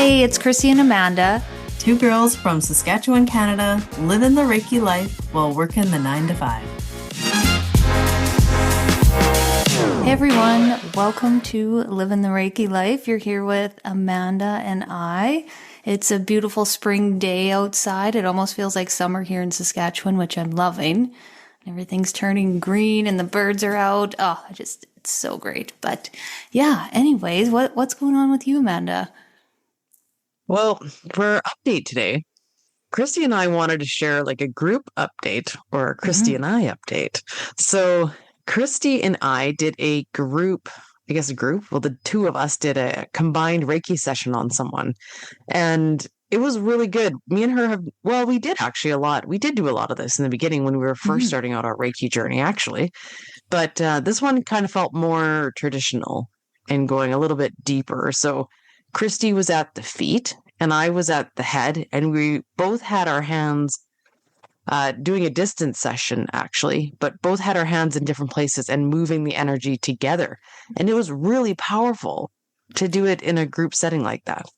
Hey, it's Chrissy and Amanda. Two girls from Saskatchewan, Canada, living the Reiki life while working the 9 to 5. Hey everyone, welcome to Living the Reiki Life. You're here with Amanda and I. It's a beautiful spring day outside. It almost feels like summer here in Saskatchewan, which I'm loving. Everything's turning green and the birds are out. Oh, it's so great. But yeah, anyways, what's going on with you, Amanda? Well, for our update today, Christy and I wanted to share like a group update or a Christy and I update. So Christy and I did a group. Well, the two of us did a combined Reiki session on someone. And it was really good. Me and her we did actually a lot. We did do a lot of this in the beginning when we were first starting out our Reiki journey, actually. But this one kind of felt more traditional and going a little bit deeper. So Christy was at the feet and I was at the head, and we both had our hands doing a distance session, actually, but both had our hands in different places and moving the energy together. And it was really powerful to do it in a group setting like that.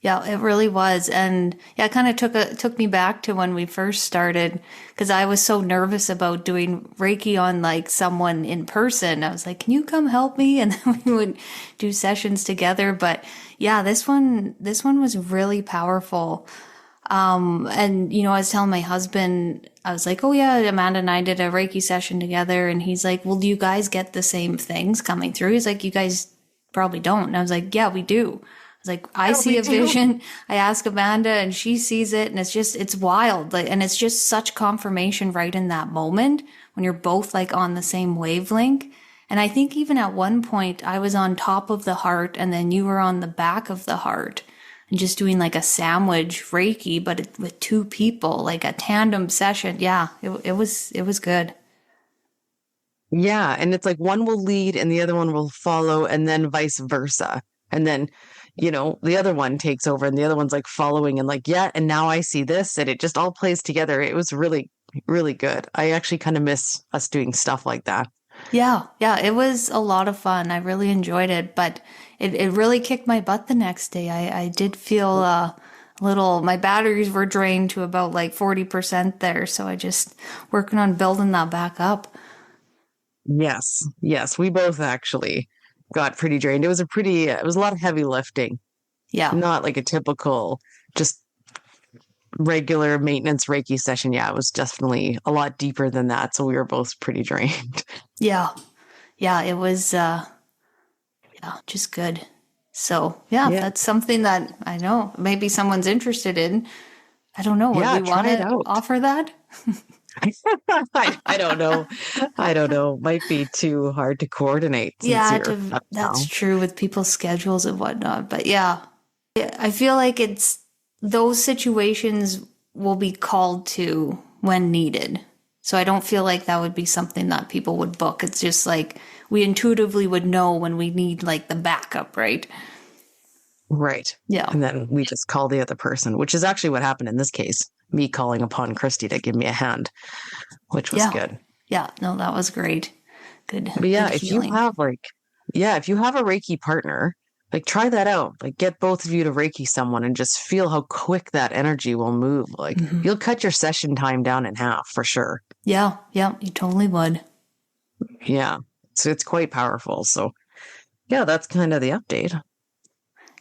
Yeah, it really was. And yeah, it kind of took me back to when we first started, because I was so nervous about doing Reiki on like someone in person. I was like, can you come help me? And then we would do sessions together. But yeah, this one was really powerful. And I was telling my husband, I was like, oh yeah, Amanda and I did a Reiki session together. And he's like, well, do you guys get the same things coming through? He's like, you guys probably don't. And I was like, yeah, we do. I was like, I see a vision. I ask Amanda and she sees it, and it's wild. And it's just such confirmation right in that moment when you're both like on the same wavelength. And I think even at one point I was on top of the heart and then you were on the back of the heart and just doing like a sandwich Reiki, but with two people, like a tandem session. Yeah, it was good. Yeah. And it's like one will lead and the other one will follow, and then vice versa. And then the other one takes over and the other one's like following and like, yeah, and now I see this, and it just all plays together. It was really, really good. I actually kind of miss us doing stuff like that. Yeah, it was a lot of fun. I really enjoyed it, but it really kicked my butt the next day. I did feel my batteries were drained to about like 40% there. So I just working on building that back up. Yes, we both actually got pretty drained. It was a lot of heavy lifting. Yeah. Not like a typical, just regular maintenance Reiki session. Yeah, it was definitely a lot deeper than that. So we were both pretty drained. Yeah, it was, just good. So yeah, that's something that I know maybe someone's interested in. I don't know. Would we want to offer that? I don't know. Might be too hard to coordinate. That's true with people's schedules and whatnot. But yeah, I feel like it's those situations will be called to when needed. So I don't feel like that would be something that people would book. It's just like we intuitively would know when we need like the backup, right? Right. Yeah. And then we just call the other person, which is actually what happened in this case. Me calling upon Christy to give me a hand, which was good. Yeah, no, that was great. Good. But yeah, good if you have a Reiki partner, like try that out. Like get both of you to Reiki someone and just feel how quick that energy will move. Like you'll cut your session time down in half for sure. Yeah, you totally would. Yeah. So it's quite powerful. So yeah, that's kind of the update.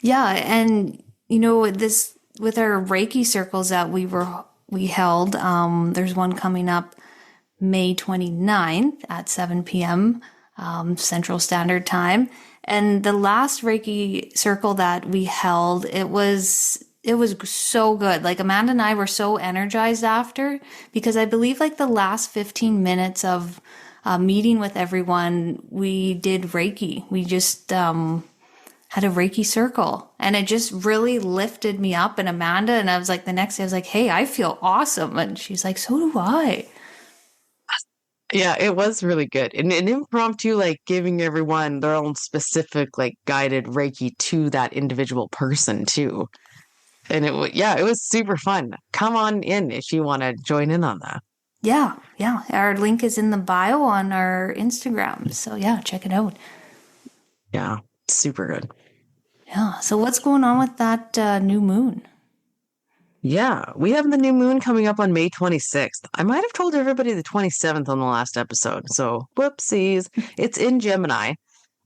Yeah, and this with our Reiki circles that we held, there's one coming up May 29th at 7 p.m. Central Standard Time. And the last Reiki circle that we held, it was so good. Like Amanda and I were so energized after, because I believe like the last 15 minutes of meeting with everyone, we did Reiki. We just had a Reiki circle, and it just really lifted me up. And Amanda, and I was like, the next day I was like, hey, I feel awesome. And she's like, so do I. Yeah, it was really good. And an impromptu, like giving everyone their own specific, like guided Reiki to that individual person too. And it was super fun. Come on in if you want to join in on that. Yeah. Our link is in the bio on our Instagram. So yeah, check it out. Yeah, super good. Yeah. So what's going on with that new moon? Yeah, we have the new moon coming up on May 26th. I might have told everybody the 27th on the last episode, so whoopsies. It's in Gemini.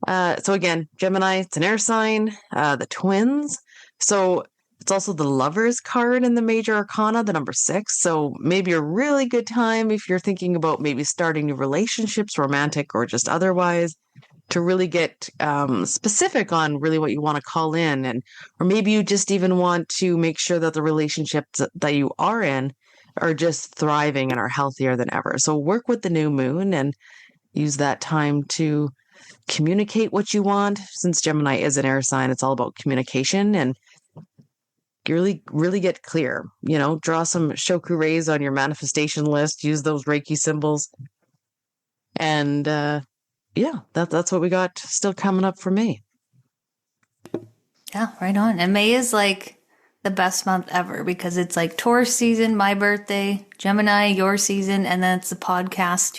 So again, Gemini, it's an air sign, the twins. So it's also the Lovers card in the major arcana, the number 6. So maybe a really good time if you're thinking about maybe starting new relationships, romantic or just otherwise, to really get specific on really what you want to call in. And or maybe you just even want to make sure that the relationships that you are in are just thriving and are healthier than ever. So work with the new moon and use that time to communicate what you want. Since Gemini is an air sign, it's all about communication and really get clear. Draw some shoku rays on your manifestation list, use those Reiki symbols. And yeah, that's what we got still coming up for May. Yeah, right on. And May is like the best month ever because it's like Taurus season, my birthday, Gemini, your season, and then it's the podcast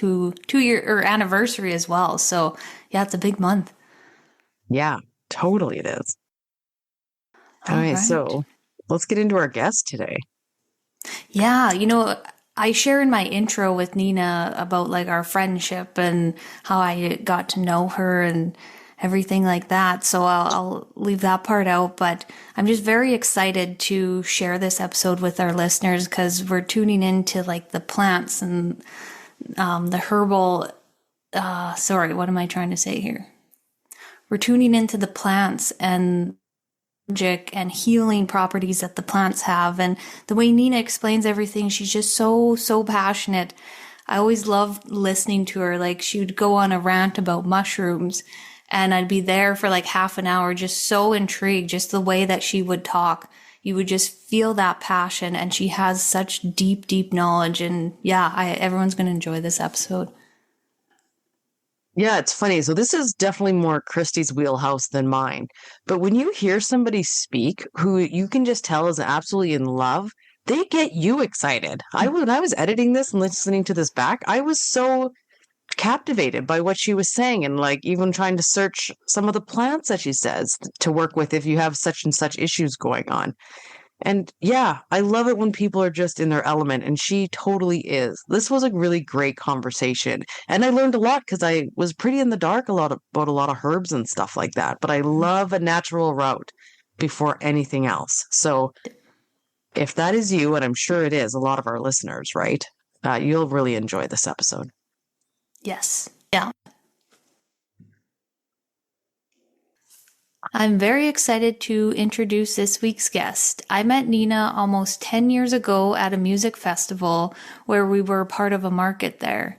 two-year anniversary as well. So yeah, it's a big month. Yeah, totally it is. All right, so let's get into our guest today. Yeah, I share in my intro with Nina about like our friendship and how I got to know her and everything like that. So I'll leave that part out, but I'm just very excited to share this episode with our listeners because we're tuning into like the plants and the herbal. Sorry, what am I trying to say here? We're tuning into the plants and magic and healing properties that the plants have. And the way Nina explains everything, she's just so passionate. I always loved listening to her. Like she would go on a rant about mushrooms and I'd be there for like half an hour, just so intrigued, just the way that she would talk. You would just feel that passion and she has such deep knowledge. And yeah, everyone's going to enjoy this episode. Yeah, it's funny. So this is definitely more Christy's wheelhouse than mine. But when you hear somebody speak who you can just tell is absolutely in love, they get you excited. When I was editing this and listening to this back, I was so captivated by what she was saying and like even trying to search some of the plants that she says to work with if you have such and such issues going on. And yeah, I love it when people are just in their element, and she totally is. This was a really great conversation, and I learned a lot because I was pretty in the dark about a lot of herbs and stuff like that. But I love a natural route before anything else. So if that is you, and I'm sure it is a lot of our listeners, right? You'll really enjoy this episode. Yes. Yeah. I'm very excited to introduce this week's guest. I met Nina almost 10 years ago at a music festival where we were part of a market there.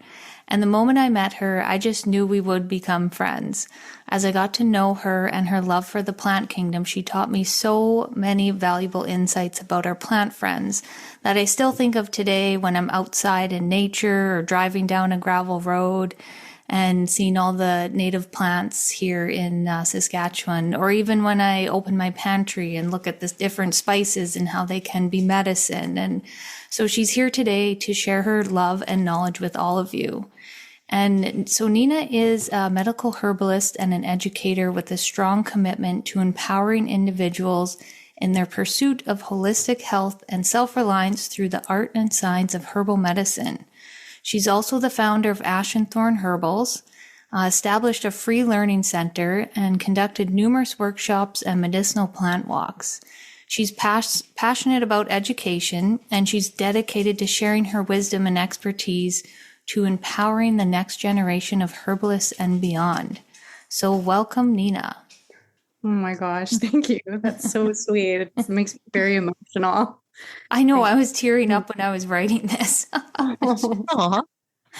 And the moment I met her, I just knew we would become friends. As I got to know her and her love for the plant kingdom, she taught me so many valuable insights about our plant friends that I still think of today when I'm outside in nature or driving down a gravel road and seeing all the native plants here in Saskatchewan, or even when I open my pantry and look at the different spices and how they can be medicine. And so she's here today to share her love and knowledge with all of you. And so Nina is a medical herbalist and an educator with a strong commitment to empowering individuals in their pursuit of holistic health and self-reliance through the art and science of herbal medicine. She's also the founder of Ash and Thorn Herbals, established a free learning center, and conducted numerous workshops and medicinal plant walks. She's passionate about education, and she's dedicated to sharing her wisdom and expertise to empowering the next generation of herbalists and beyond. So welcome, Nina. Oh my gosh, thank you. That's so sweet. It makes me very emotional. I know, I was tearing up when I was writing this. Aww.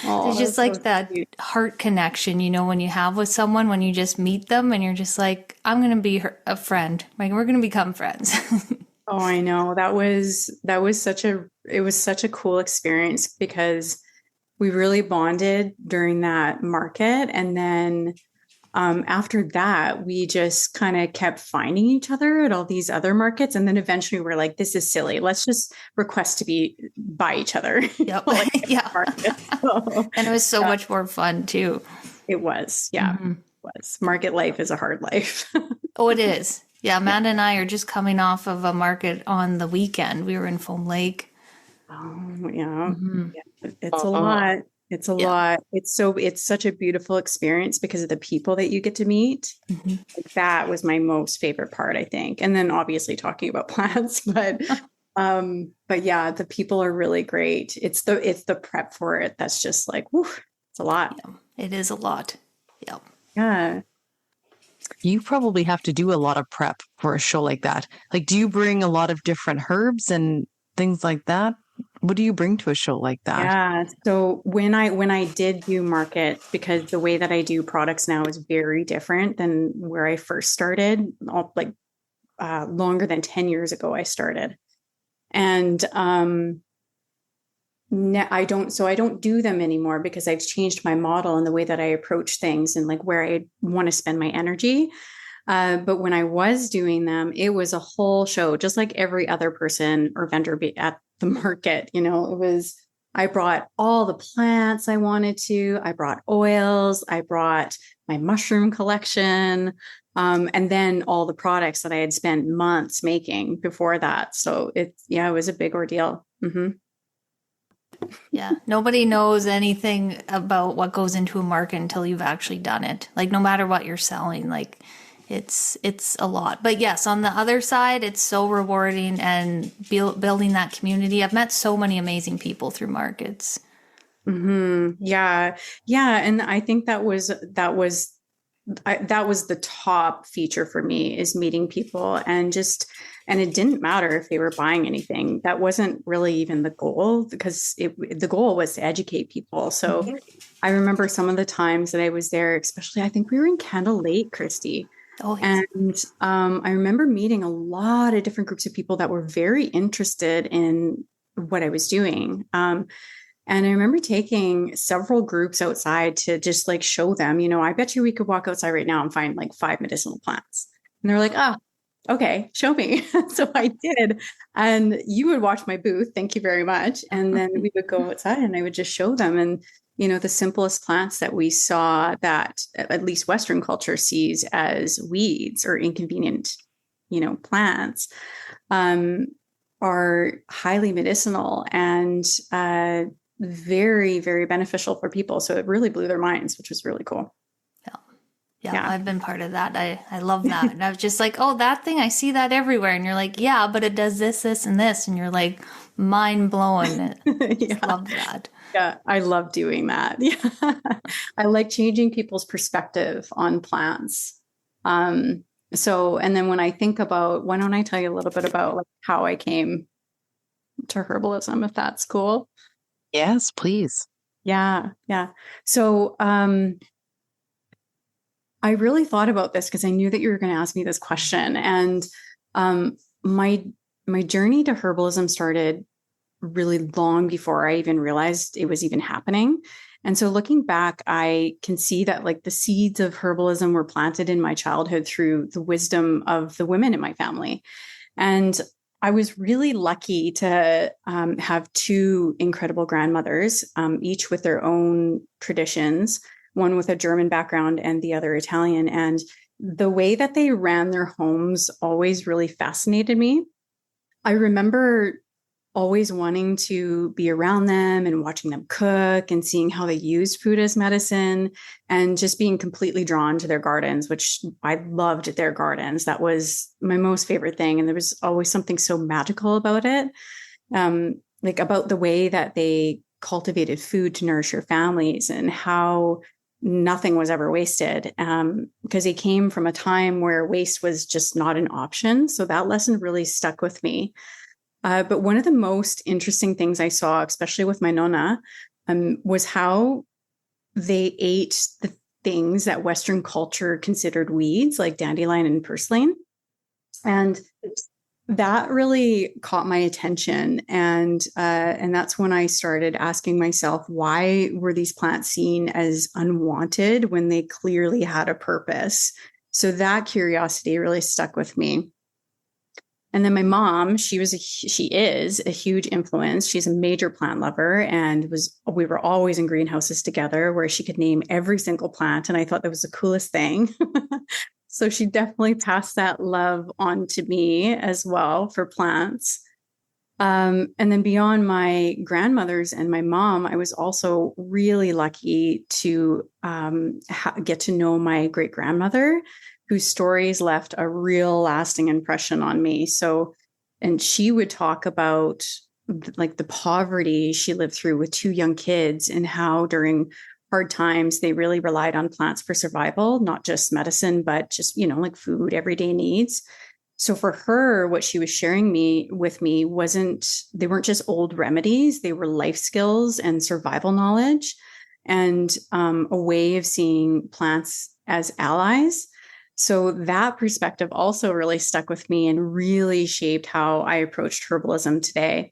There's just like that heart connection, when you have with someone, when you just meet them and you're just like, I'm going to be a friend. Like, we're going to become friends. Oh, I know. It was such a cool experience because we really bonded during that market. And then after that, we just kind of kept finding each other at all these other markets. And then eventually we're like, this is silly. Let's just request to be by each other. Yep. Yeah. And it was so much more fun too. It was. Yeah. Mm-hmm. It was. Market life is a hard life. Oh, it is. Yeah, Amanda and I are just coming off of a market on the weekend. We were in Foam Lake. Oh, yeah. Yeah. It's a Uh-huh. lot. It's a Yeah. lot. It's such a beautiful experience because of the people that you get to meet. Mhm. Like, that was my most favorite part, I think. And then obviously talking about plants, but yeah, the people are really great. It's the prep for it that's just like, whew, it's a lot. Yeah, it is a lot. Yeah. Yeah. You probably have to do a lot of prep for a show like that. Like, do you bring a lot of different herbs and things like that? What do you bring to a show like that? Yeah. So when I did do market, because the way that I do products now is very different than where I first started, longer than 10 years ago I started. And I don't do them anymore because I've changed my model and the way that I approach things and like where I want to spend my energy. But when I was doing them, it was a whole show, just like every other person or vendor at the market. I brought all the plants I wanted to. I brought oils. I brought my mushroom collection. And then all the products that I had spent months making before that. So it was a big ordeal. Mm-hmm. Yeah. Nobody knows anything about what goes into a market until you've actually done it. Like, no matter what you're selling, like it's a lot. But yes, on the other side, it's so rewarding and building that community. I've met so many amazing people through markets. Mm-hmm. Yeah. Yeah. And I think that was the top feature for me, is meeting people, and it didn't matter if they were buying anything. That wasn't really even the goal, because the goal was to educate people. So I remember some of the times that I was there, especially, I think we were in Candle Lake, Christy. Oh, yes. And I remember meeting a lot of different groups of people that were very interested in what I was doing. And I remember taking several groups outside to just like show them, I bet you we could walk outside right now and find like 5 medicinal plants. And they're like, oh, okay, show me. So I did. And you would watch my booth. Thank you very much. And then we would go outside and I would just show them. And, the simplest plants that we saw, that at least Western culture sees as weeds or inconvenient, plants, are highly medicinal and, very, very beneficial for people. So it really blew their minds, which was really cool. Yeah, I've been part of that. I love that. And I was just like, oh, that thing, I see that everywhere. And you're like, yeah, but it does this, this, and this. And you're like, mind blowing. Yeah. Love that. Yeah, I love doing that. Yeah. I like changing people's perspective on plants. And then when I think about, why don't I tell you a little bit about like how I came to herbalism, if that's cool? Yes, please. Yeah. Yeah. So, I really thought about this because I knew that you were going to ask me this question. And my journey to herbalism started really long before I even realized it was even happening. And so looking back, I can see that like the seeds of herbalism were planted in my childhood through the wisdom of the women in my family. And I was really lucky to have 2 incredible grandmothers, each with their own traditions, one with a German background and the other Italian. And the way that they ran their homes always really fascinated me. I remember always wanting to be around them and watching them cook and seeing how they used food as medicine, and just being completely drawn to their gardens, which I loved their gardens. That was my most favorite thing. And there was always something so magical about it. Like about the way that they cultivated food to nourish your families, and how nothing was ever wasted, because they came from a time where waste was just not an option. So that lesson really stuck with me. But one of the most interesting things I saw, especially with my nonna, was how they ate the things that Western culture considered weeds, like dandelion and purslane. And that really caught my attention. And that's when I started asking myself, why were these plants seen as unwanted when they clearly had a purpose? So that curiosity really stuck with me. And then my mom, she is a huge influence. She's a major plant lover, and we were always in greenhouses together where she could name every single plant. And I thought that was the coolest thing. So she definitely passed that love on to me as well for plants. And then beyond my grandmothers and my mom, I was also really lucky to get to know my great grandmother, whose stories left a real lasting impression on me. So, and she would talk about like the poverty she lived through with 2 young kids, and how during hard times they really relied on plants for survival, not just medicine, but just, like food, everyday needs. So for her, what she was sharing with me they weren't just old remedies, they were life skills and survival knowledge, and a way of seeing plants as allies. So that perspective also really stuck with me and really shaped how I approached herbalism today.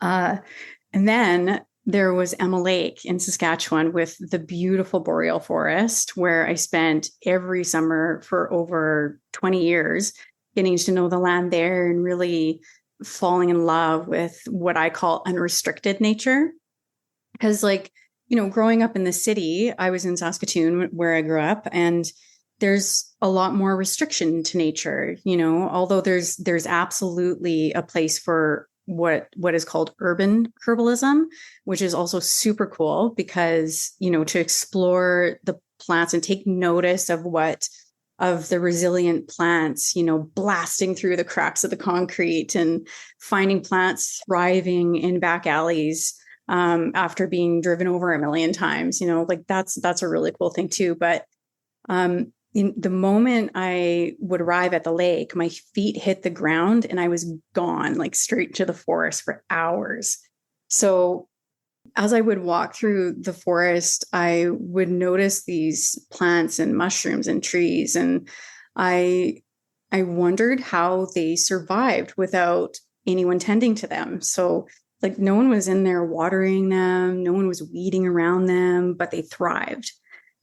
And then there was Emma Lake in Saskatchewan with the beautiful boreal forest, where I spent every summer for over 20 years getting to know the land there and really falling in love with what I call unrestricted nature. Because growing up in the city, I was in Saskatoon where I grew up, and there's a lot more restriction to nature, although there's absolutely a place for what is called urban herbalism, which is also super cool because, to explore the plants and take notice of the resilient plants, blasting through the cracks of the concrete, and finding plants thriving in back alleys after being driven over a million times, that's a really cool thing too. But in the moment I would arrive at the lake, my feet hit the ground and I was gone, like straight to the forest for hours. So as I would walk through the forest, I would notice these plants and mushrooms and trees, and I wondered how they survived without anyone tending to them. So no one was in there watering them, no one was weeding around them, but they thrived.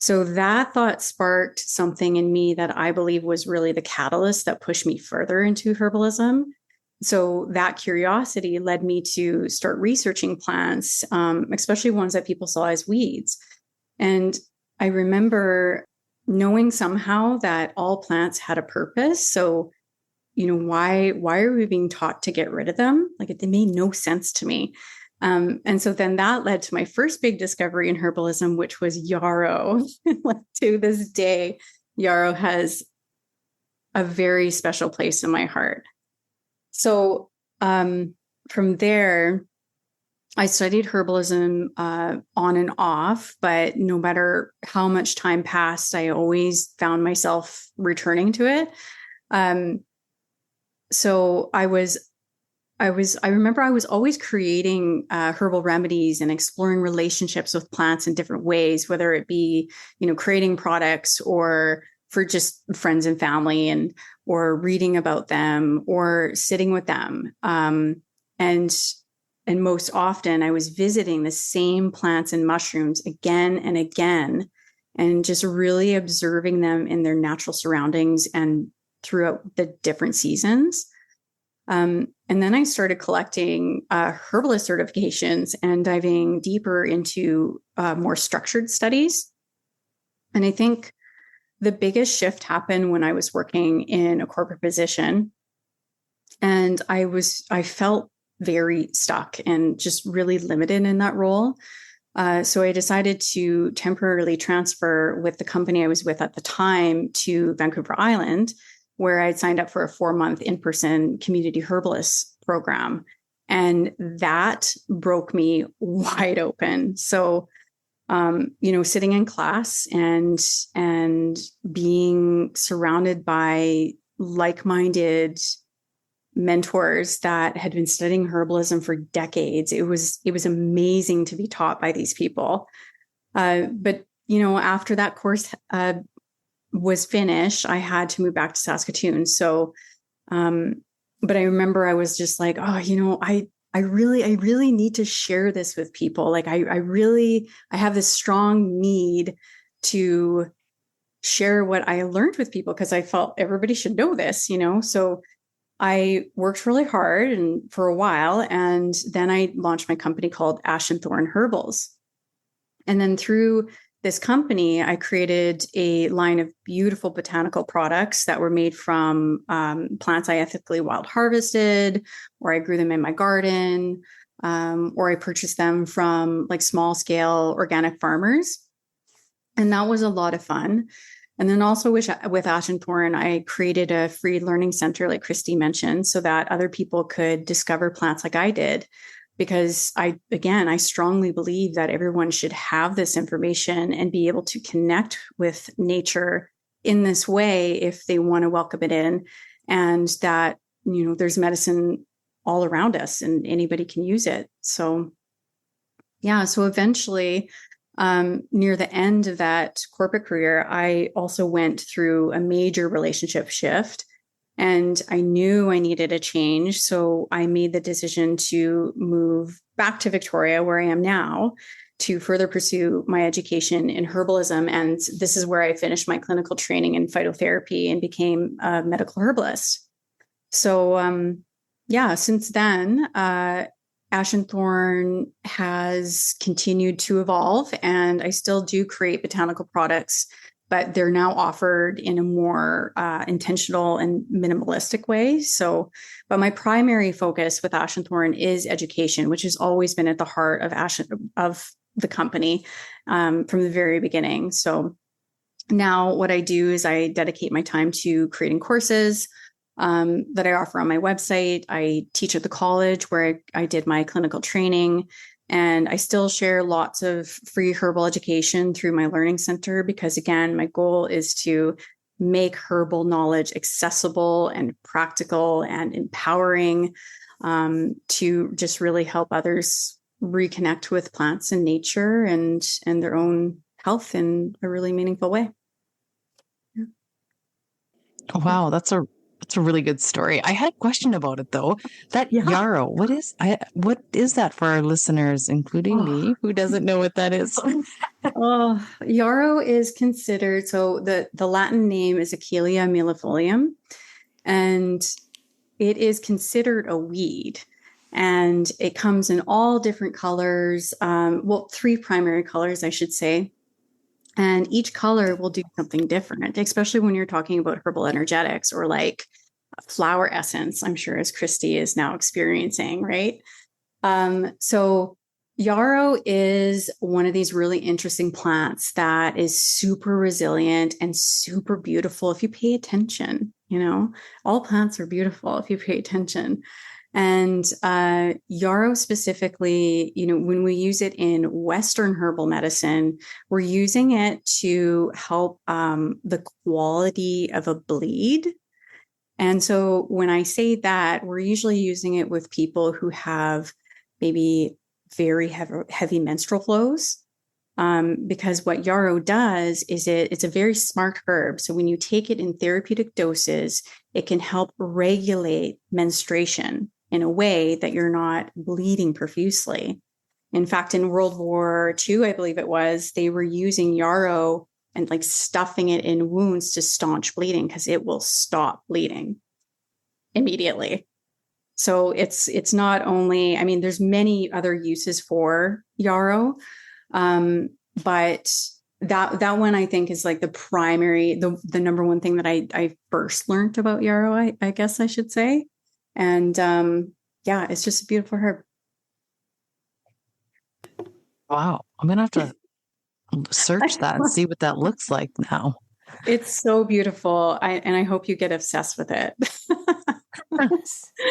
So that thought sparked something in me that I believe was really the catalyst that pushed me further into herbalism. So that curiosity led me to start researching plants, especially ones that people saw as weeds. And I remember knowing somehow that all plants had a purpose. So, why are we being taught to get rid of them? It made no sense to me. And so then that led to my first big discovery in herbalism, which was yarrow. To this day, yarrow has a very special place in my heart. So from there, I studied herbalism on and off, but no matter how much time passed, I always found myself returning to it. So I remember I was always creating herbal remedies and exploring relationships with plants in different ways, whether it be, creating products or for just friends and family, or reading about them or sitting with them. And most often I was visiting the same plants and mushrooms again and again, and just really observing them in their natural surroundings and throughout the different seasons. And then I started collecting herbalist certifications and diving deeper into more structured studies. And I think the biggest shift happened when I was working in a corporate position, and I felt very stuck and just really limited in that role. So I decided to temporarily transfer with the company I was with at the time to Vancouver Island, where I'd signed up for a 4-month in-person community herbalist program. And that broke me wide open. So, sitting in class and being surrounded by like-minded mentors that had been studying herbalism for decades, it was amazing to be taught by these people. But after that course was finished, I had to move back to Saskatoon. So, but I remember I was just like, I really need to share this with people. I have this strong need to share what I learned with people, because I felt everybody should know this, So I worked really hard and for a while, and then I launched my company called Ash and Thorn Herbals. And then through this company, I created a line of beautiful botanical products that were made from plants I ethically wild harvested, or I grew them in my garden, or I purchased them from like small scale organic farmers. And that was a lot of fun. And then also with Ash and Thorn, I created a free learning center, like Christy mentioned, so that other people could discover plants like I did. Because I strongly believe that everyone should have this information and be able to connect with nature in this way if they want to welcome it in, and that, there's medicine all around us and anybody can use it. So, yeah. So eventually, near the end of that corporate career, I also went through a major relationship shift. And I knew I needed a change. So I made the decision to move back to Victoria, where I am now, to further pursue my education in herbalism. And this is where I finished my clinical training in phytotherapy and became a medical herbalist. So, since then, Ash and Thorn has continued to evolve, and I still do create botanical products, but they're now offered in a more intentional and minimalistic way. So, but my primary focus with Ash and Thorn is education, which has always been at the heart of the company from the very beginning. So now what I do is I dedicate my time to creating courses that I offer on my website. I teach at the college where I did my clinical training. And I still share lots of free herbal education through my learning center, because again, my goal is to make herbal knowledge accessible and practical and empowering, to just really help others reconnect with plants and nature and their own health in a really meaningful way. Yeah. Wow, that's a really good story. I had a question about it though. That yarrow, what is that for our listeners, including me, who doesn't know what that is? Yarrow is considered, so the Latin name is Achillea millefolium, and it is considered a weed. And it comes in all different colors. Three primary colors, I should say. And each color will do something different, especially when you're talking about herbal energetics or like flower essence, I'm sure, as Christy is now experiencing, right? So yarrow is one of these really interesting plants that is super resilient and super beautiful if you pay attention. All plants are beautiful if you pay attention. And yarrow specifically, when we use it in Western herbal medicine, we're using it to help the quality of a bleed. And so when I say that, we're usually using it with people who have maybe very heavy menstrual flows. Because what yarrow does is it's a very smart herb. So when you take it in therapeutic doses, it can help regulate menstruation in a way that you're not bleeding profusely. In fact, in World War II, I believe it was, they were using yarrow and like stuffing it in wounds to staunch bleeding, because it will stop bleeding immediately. So it's not only, there's many other uses for yarrow, but that one I think is like the primary, the number one thing that I first learned about yarrow, I guess I should say. And it's just a beautiful herb. Wow. I'm going to have to search that and see what that looks like now. It's so beautiful. I hope you get obsessed with it.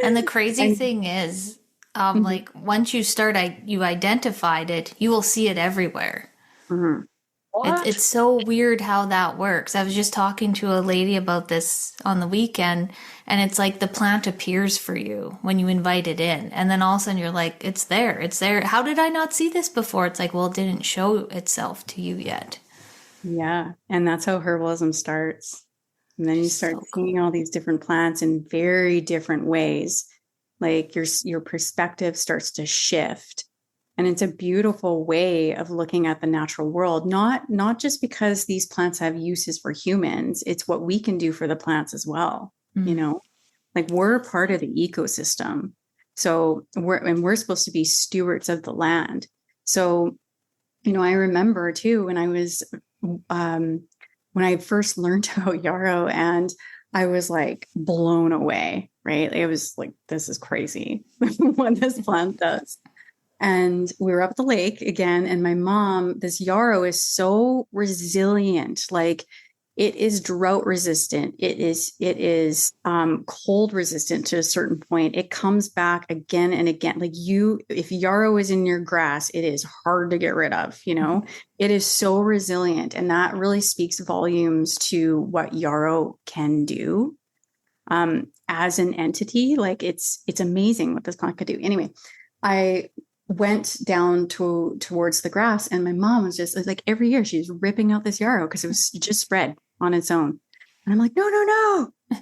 And the crazy thing is, like once you you identified it, you will see it everywhere. Mm-hmm. It's so weird how that works. I was just talking to a lady about this on the weekend, and it's like the plant appears for you when you invite it in. And then all of a sudden you're like, it's there. How did I not see this before? It's like, well, it didn't show itself to you yet. Yeah. And that's how herbalism starts. And then you start seeing all these different plants in very different ways. Like your perspective starts to shift. And it's a beautiful way of looking at the natural world, not just because these plants have uses for humans, it's what we can do for the plants as well. Like we're part of the ecosystem. So we're supposed to be stewards of the land. So I remember too when I first learned about yarrow, and I was like blown away, right? It was like, this is crazy what this plant does. And we were up at the lake again, and my mom, this yarrow is so resilient. Like, it is drought resistant. It is cold resistant to a certain point. It comes back again and again. Like, if yarrow is in your grass, it is hard to get rid of, It is so resilient. And that really speaks volumes to what yarrow can do as an entity. Like, it's amazing what this plant could do. Anyway, I went down towards the grass, and my mom was like, every year she's ripping out this yarrow because it was just spread on its own. And I'm like, no,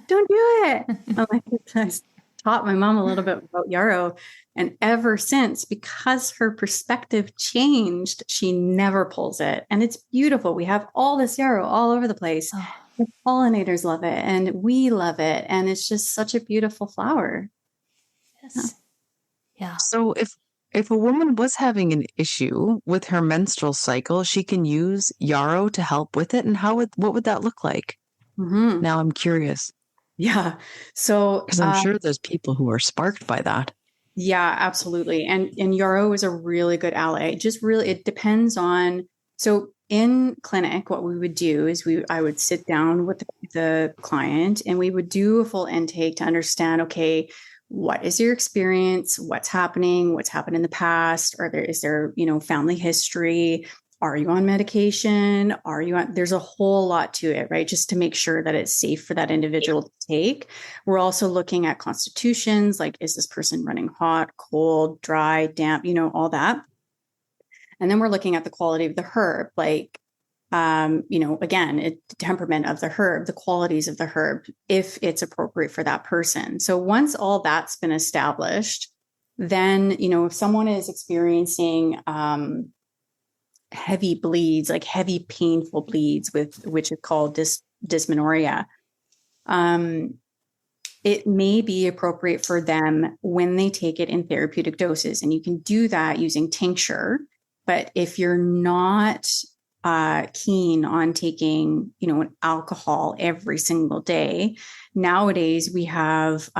don't do it. I'm like, I taught my mom a little bit about yarrow. And ever since, because her perspective changed, she never pulls it. And it's beautiful. We have all this yarrow all over the place. Oh. The pollinators love it, and we love it. And it's just such a beautiful flower. Yes. Yeah. So if a woman was having an issue with her menstrual cycle, she can use yarrow to help with it. And what would that look like? Mm-hmm. Now I'm curious. Yeah. So, because I'm sure there's people who are sparked by that. Yeah, absolutely. And yarrow is a really good ally. It depends on, so in clinic, what we would do is I would sit down with the client, and we would do a full intake to understand, okay, what is your experience? What's happening? What's happened in the past? Is there, family history? Are you on medication? There's a whole lot to it, right? Just to make sure that it's safe for that individual to take. We're also looking at constitutions, like, is this person running hot, cold, dry, damp, all that. And then we're looking at the quality of the herb, like, again, the temperament of the herb, the qualities of the herb, if it's appropriate for that person. So once all that's been established, then, if someone is experiencing heavy bleeds, like heavy painful bleeds, which is called dysmenorrhea, it may be appropriate for them when they take it in therapeutic doses. And you can do that using tincture. But if you're not keen on taking, an alcohol every single day, nowadays we have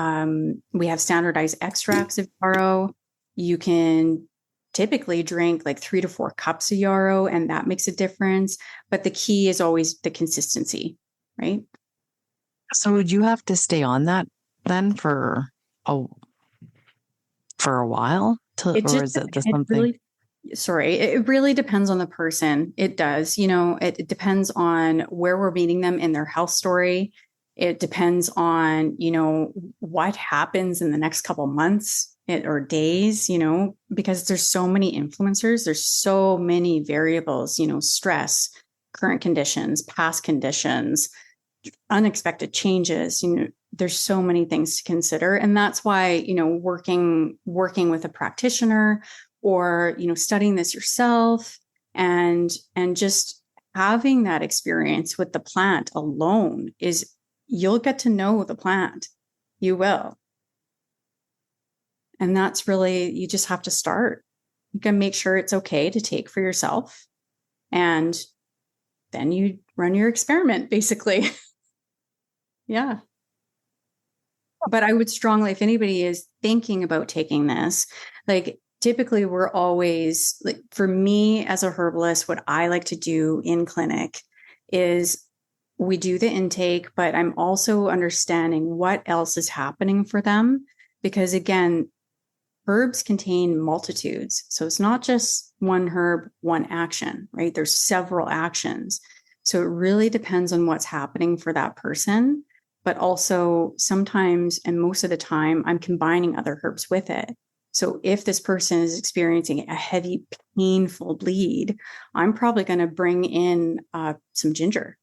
standardized extracts of yarrow. You can typically drink like 3 to 4 cups of yarrow, and that makes a difference. But the key is always the consistency, right? So would you have to stay on that then for a while? It really depends on the person. It does. It depends on where we're meeting them in their health story. It depends on, what happens in the next couple months or days, because there's so many influencers. There's so many variables, stress, current conditions, past conditions, unexpected changes. There's so many things to consider. And that's why, working with a practitioner, or, studying this yourself, and just having that experience with the plant alone you'll get to know the plant. You will. And that's really, you just have to start. You can make sure it's okay to take for yourself, and then you run your experiment, basically. Yeah. But I would strongly, if anybody is thinking about taking this, like, typically we're always, like, for me as a herbalist, what I like to do in clinic is we do the intake, but I'm also understanding what else is happening for them. Because again, herbs contain multitudes. So it's not just one herb, one action, right? There's several actions. So it really depends on what's happening for that person. But also sometimes, and most of the time, I'm combining other herbs with it. So if this person is experiencing a heavy, painful bleed, I'm probably going to bring in some ginger.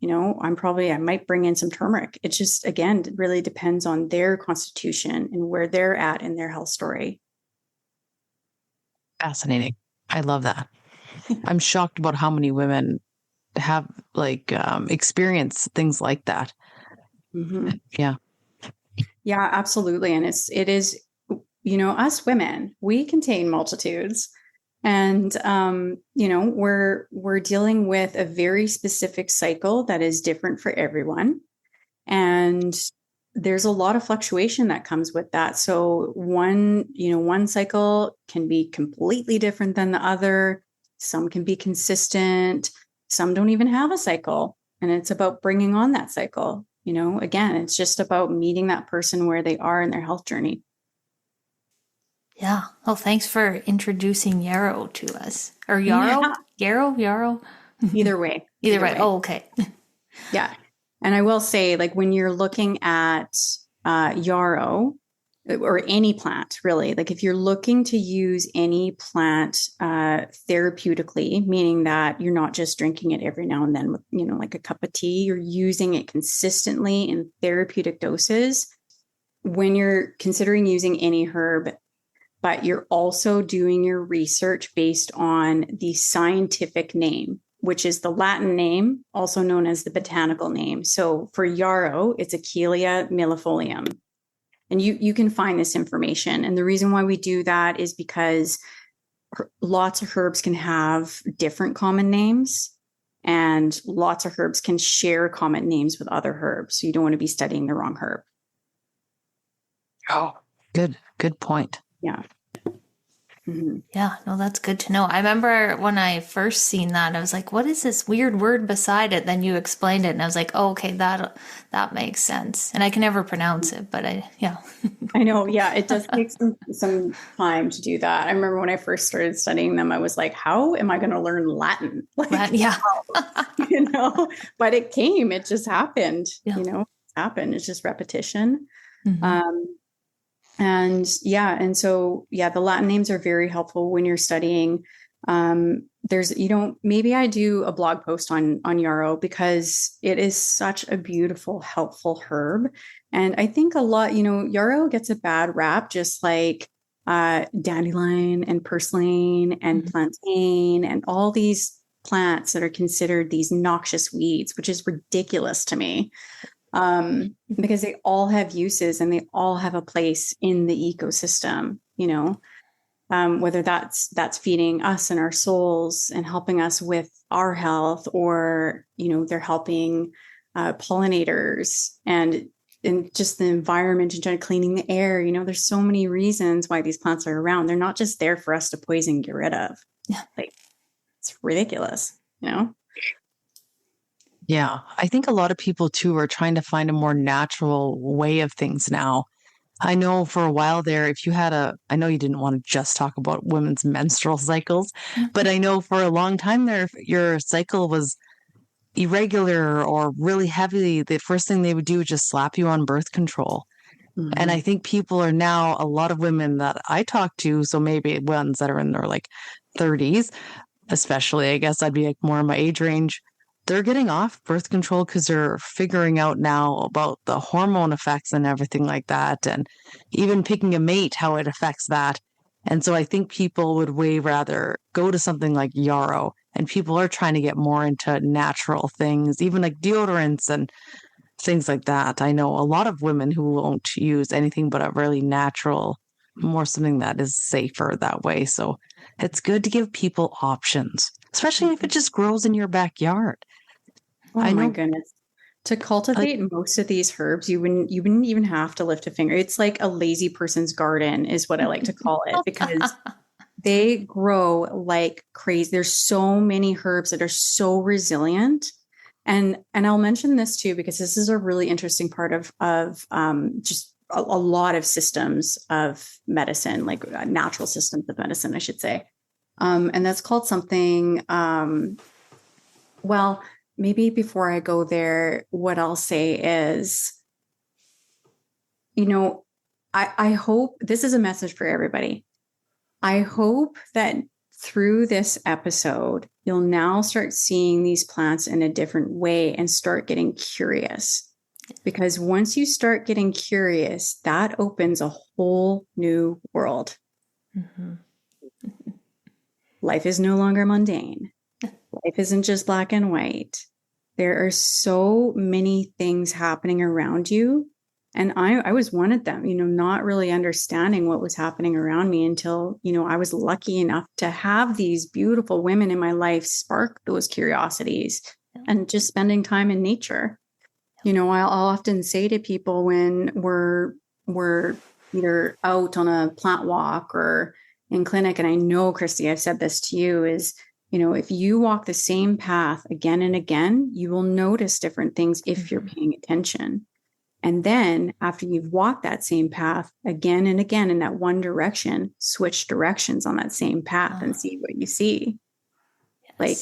I might bring in some turmeric. It just, again, it really depends on their constitution and where they're at in their health story. Fascinating. I love that. I'm shocked about how many women have experienced things like that. Mm-hmm. Yeah. Yeah, absolutely. And it is, us women, we contain multitudes. And, we're dealing with a very specific cycle that is different for everyone. And there's a lot of fluctuation that comes with that. So one cycle can be completely different than the other. Some can be consistent. Some don't even have a cycle. And it's about bringing on that cycle. Again, it's just about meeting that person where they are in their health journey. Yeah. Oh, thanks for introducing yarrow to us. Or yarrow? Yeah. Yarrow? Either way. Either way. Oh, okay. Yeah. And I will say, like, when you're looking at yarrow or any plant, really, like if you're looking to use any plant therapeutically, meaning that you're not just drinking it every now and then with, like a cup of tea, you're using it consistently in therapeutic doses. When you're considering using any herb, but you're also doing your research based on the scientific name, which is the Latin name, also known as the botanical name. So for yarrow, it's Achillea millefolium. And you can find this information. And the reason why we do that is because lots of herbs can have different common names, and lots of herbs can share common names with other herbs. So you don't want to be studying the wrong herb. Oh, good point. Yeah. Mm-hmm. Yeah, no, that's good to know. I remember when I first seen that, I was like, what is this weird word beside it? Then you explained it and I was like, oh, okay, that makes sense. And I can never pronounce it, but yeah. I know. Yeah, it does take some time to do that. I remember when I first started studying them, I was like, how am I going to learn Latin? Like, yeah. But it came, it just happened, Yeah. It's happened. It's just repetition. Mm-hmm. And so the Latin names are very helpful when you're studying. Maybe I do a blog post on yarrow because it is such a beautiful, helpful herb. And I think a lot, yarrow gets a bad rap, just like dandelion and purslane and Mm-hmm. plantain and all these plants that are considered these noxious weeds, which is ridiculous to me. Because they all have uses and they all have a place in the ecosystem, whether that's feeding us and our souls and helping us with our health, or, they're helping pollinators and just the environment and general, cleaning the air. There's so many reasons why these plants are around. They're not just there for us to poison and get rid of. Yeah. Like, it's ridiculous, Yeah, I think a lot of people too are trying to find a more natural way of things now. I know for a while there, if you had I know you didn't want to just talk about women's menstrual cycles, but I know for a long time there, if your cycle was irregular or really heavy, the first thing they would do is just slap you on birth control. Mm-hmm. And I think people are now, a lot of women that I talk to, so maybe ones that are in their like 30s, especially, I guess I'd be like more in my age range, they're getting off birth control because they're figuring out now about the hormone effects and everything like that. And even picking a mate, how it affects that. And so I think people would way rather go to something like yarrow, and people are trying to get more into natural things, even like deodorants and things like that. I know a lot of women who won't use anything but a really natural, more something that is safer that way. So it's good to give people options, especially if it just grows in your backyard. Oh my goodness. To cultivate most of these herbs, you wouldn't even have to lift a finger. It's like a lazy person's garden is what I like to call it, because they grow like crazy. There's so many herbs that are so resilient. And I'll mention this too, because this is a really interesting part of just a lot of systems of medicine, like natural systems of medicine, I should say. And that's called something, maybe before I go there, what I'll say is, I hope this is a message for everybody. I hope that through this episode, you'll now start seeing these plants in a different way and start getting curious. Because once you start getting curious, that opens a whole new world. Mm-hmm. Life is no longer mundane. Life isn't just black and white. There are so many things happening around you And I was one of them, not really understanding what was happening around me until, I was lucky enough to have these beautiful women in my life spark those curiosities and just spending time in nature. I'll often say to people when we're either out on a plant walk or in clinic, and I know, Christy, I've said this to you, is, if you walk the same path again and again, you will notice different things if you're paying attention. And then after you've walked that same path again and again in that one direction, switch directions on that same path and see what you see. Yes. Like,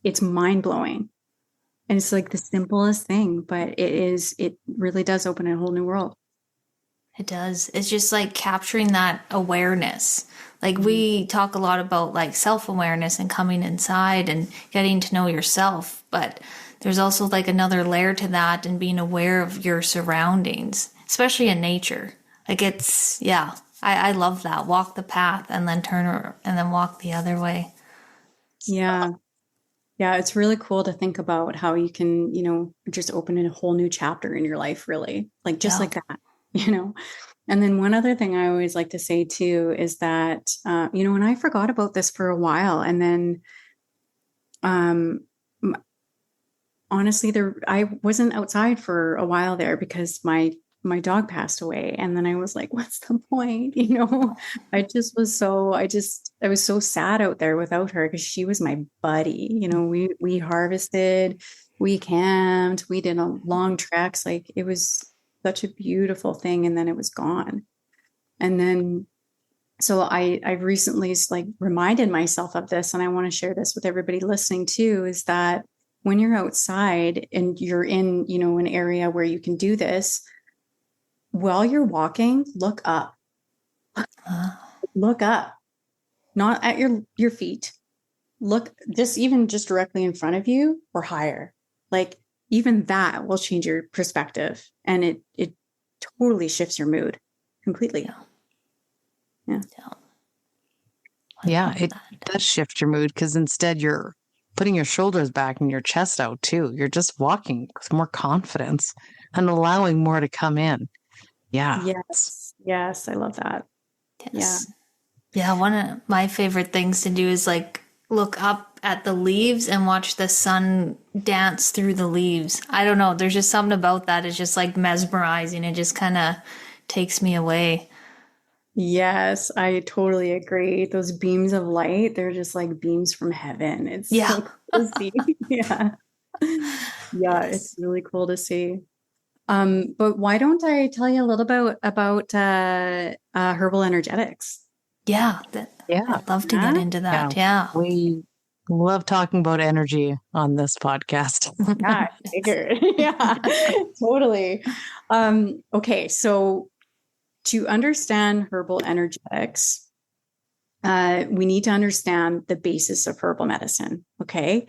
it's mind blowing. And it's like the simplest thing, but it really does open a whole new world. It does. It's just like capturing that awareness. Like we talk a lot about like self-awareness and coming inside and getting to know yourself, but there's also like another layer to that and being aware of your surroundings, especially in nature. Like it's, I love that. Walk the path and then turn and then walk the other way. Yeah. Yeah. It's really cool to think about how you can, just open a whole new chapter in your life, really, like just like that, And then one other thing I always like to say too, is that, and I forgot about this for a while. And then, honestly, I wasn't outside for a while there because my dog passed away. And then I was like, what's the point? I was so sad out there without her because she was my buddy. We harvested, we camped, we did long treks. Like it was such a beautiful thing. And then it was gone. And then, so I recently like reminded myself of this, and I want to share this with everybody listening too, is that when you're outside and you're in, an area where you can do this, while you're walking, look up. Look up, not at your feet. Look just directly in front of you or higher. Like even that will change your perspective, and it totally shifts your mood completely. Yeah, it does shift your mood because instead you're putting your shoulders back and your chest out too. You're just walking with more confidence and allowing more to come in. Yeah. Yes. I love that. Yes. Yeah. One of my favorite things to do is like look up at the leaves and watch the sun dance through the leaves. I don't know. There's just something about that. It's just like mesmerizing. It just kind of takes me away. Yes, I totally agree. Those beams of light, they're just like beams from heaven. It's so cool to see. Yeah. Yes. It's really cool to see. But why don't I tell you a little bit about herbal energetics? Yeah. I'd love to get into that. Yeah. We love talking about energy on this podcast. Yeah, I figured. Yeah, totally. Okay, so to understand herbal energetics, we need to understand the basis of herbal medicine. Okay.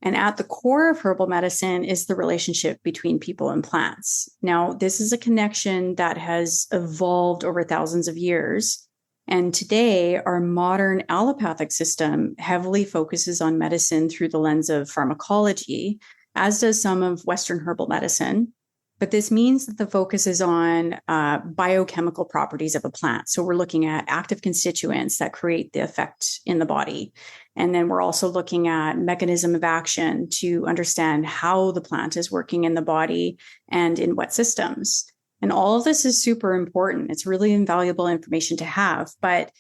And at the core of herbal medicine is the relationship between people and plants. Now, this is a connection that has evolved over thousands of years. And today, our modern allopathic system heavily focuses on medicine through the lens of pharmacology, as does some of Western herbal medicine. But this means that the focus is on biochemical properties of a plant. So we're looking at active constituents that create the effect in the body. And then we're also looking at mechanism of action to understand how the plant is working in the body and in what systems. And all of this is super important. It's really invaluable information to have. But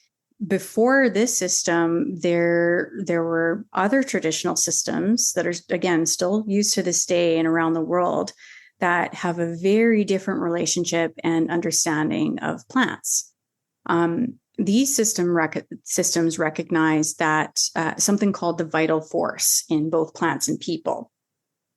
before this system, there were other traditional systems that are, again, still used to this day and around the world that have a very different relationship and understanding of plants. These systems recognize that something called the vital force in both plants and people,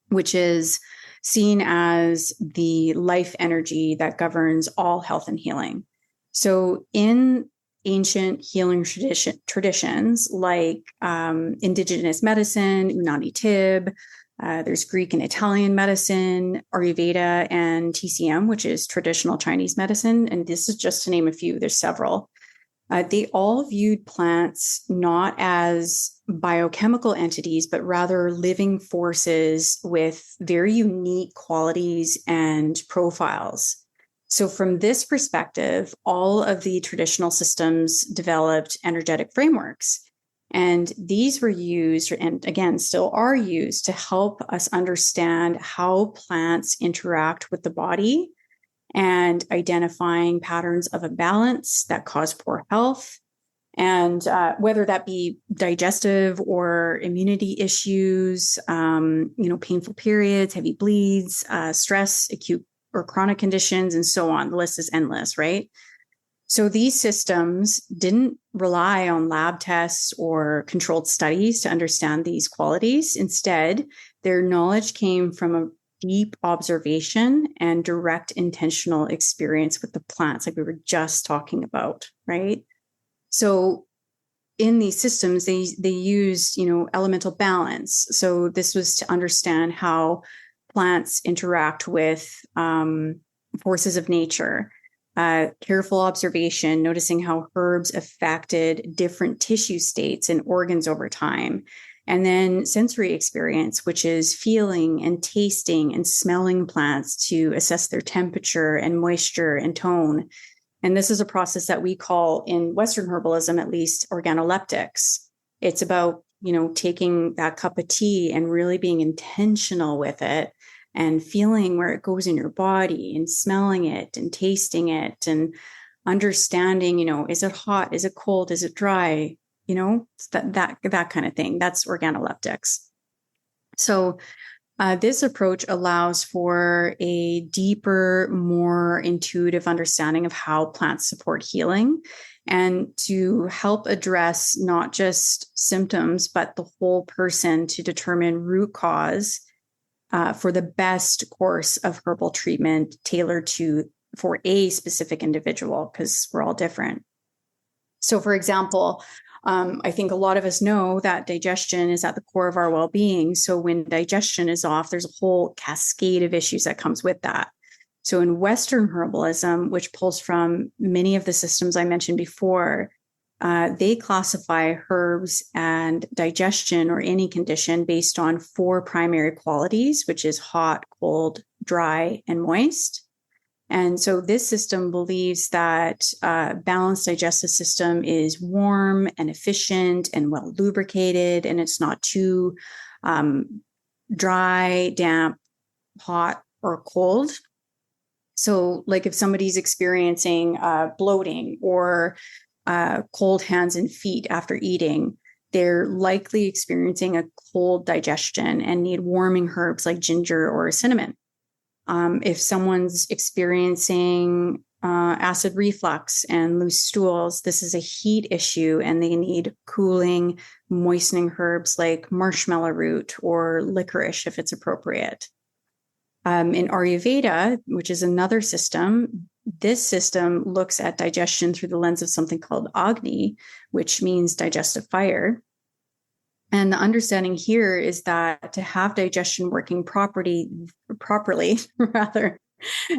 which is seen as the life energy that governs all health and healing. So in ancient healing traditions like indigenous medicine, Unani Tib, there's Greek and Italian medicine, Ayurveda, and TCM, which is traditional Chinese medicine. And this is just to name a few, there's several. They all viewed plants not as biochemical entities, but rather living forces with very unique qualities and profiles. So from this perspective, all of the traditional systems developed energetic frameworks. And these were used, and again, still are used, to help us understand how plants interact with the body and identifying patterns of imbalance that cause poor health. And whether that be digestive or immunity issues, painful periods, heavy bleeds, stress, acute or chronic conditions, and so on. The list is endless, right? So these systems didn't rely on lab tests or controlled studies to understand these qualities. Instead, their knowledge came from a deep observation and direct intentional experience with the plants, like we were just talking about, right? So in these systems, they used, elemental balance. So this was to understand how plants interact with forces of nature. Careful observation, noticing how herbs affected different tissue states and organs over time. And then sensory experience, which is feeling and tasting and smelling plants to assess their temperature and moisture and tone. And this is a process that we call, in Western herbalism at least, organoleptics. It's about, taking that cup of tea and really being intentional with it and feeling where it goes in your body and smelling it and tasting it and understanding, is it hot? Is it cold? Is it dry? That kind of thing. That's organoleptics. So this approach allows for a deeper, more intuitive understanding of how plants support healing and to help address not just symptoms, but the whole person to determine root cause for the best course of herbal treatment tailored for a specific individual, because we're all different. So, for example, I think a lot of us know that digestion is at the core of our well-being. So when digestion is off, there's a whole cascade of issues that comes with that. So in Western herbalism, which pulls from many of the systems I mentioned before, they classify herbs and digestion or any condition based on 4 primary qualities, which is hot, cold, dry, and moist. And so this system believes that a balanced digestive system is warm and efficient and well lubricated, and it's not too dry, damp, hot, or cold. So like if somebody's experiencing bloating or cold hands and feet after eating, they're likely experiencing a cold digestion and need warming herbs like ginger or cinnamon. If someone's experiencing acid reflux and loose stools, this is a heat issue and they need cooling, moistening herbs like marshmallow root or licorice if it's appropriate. In Ayurveda, which is another system, this system looks at digestion through the lens of something called Agni, which means digestive fire. And the understanding here is that to have digestion working properly,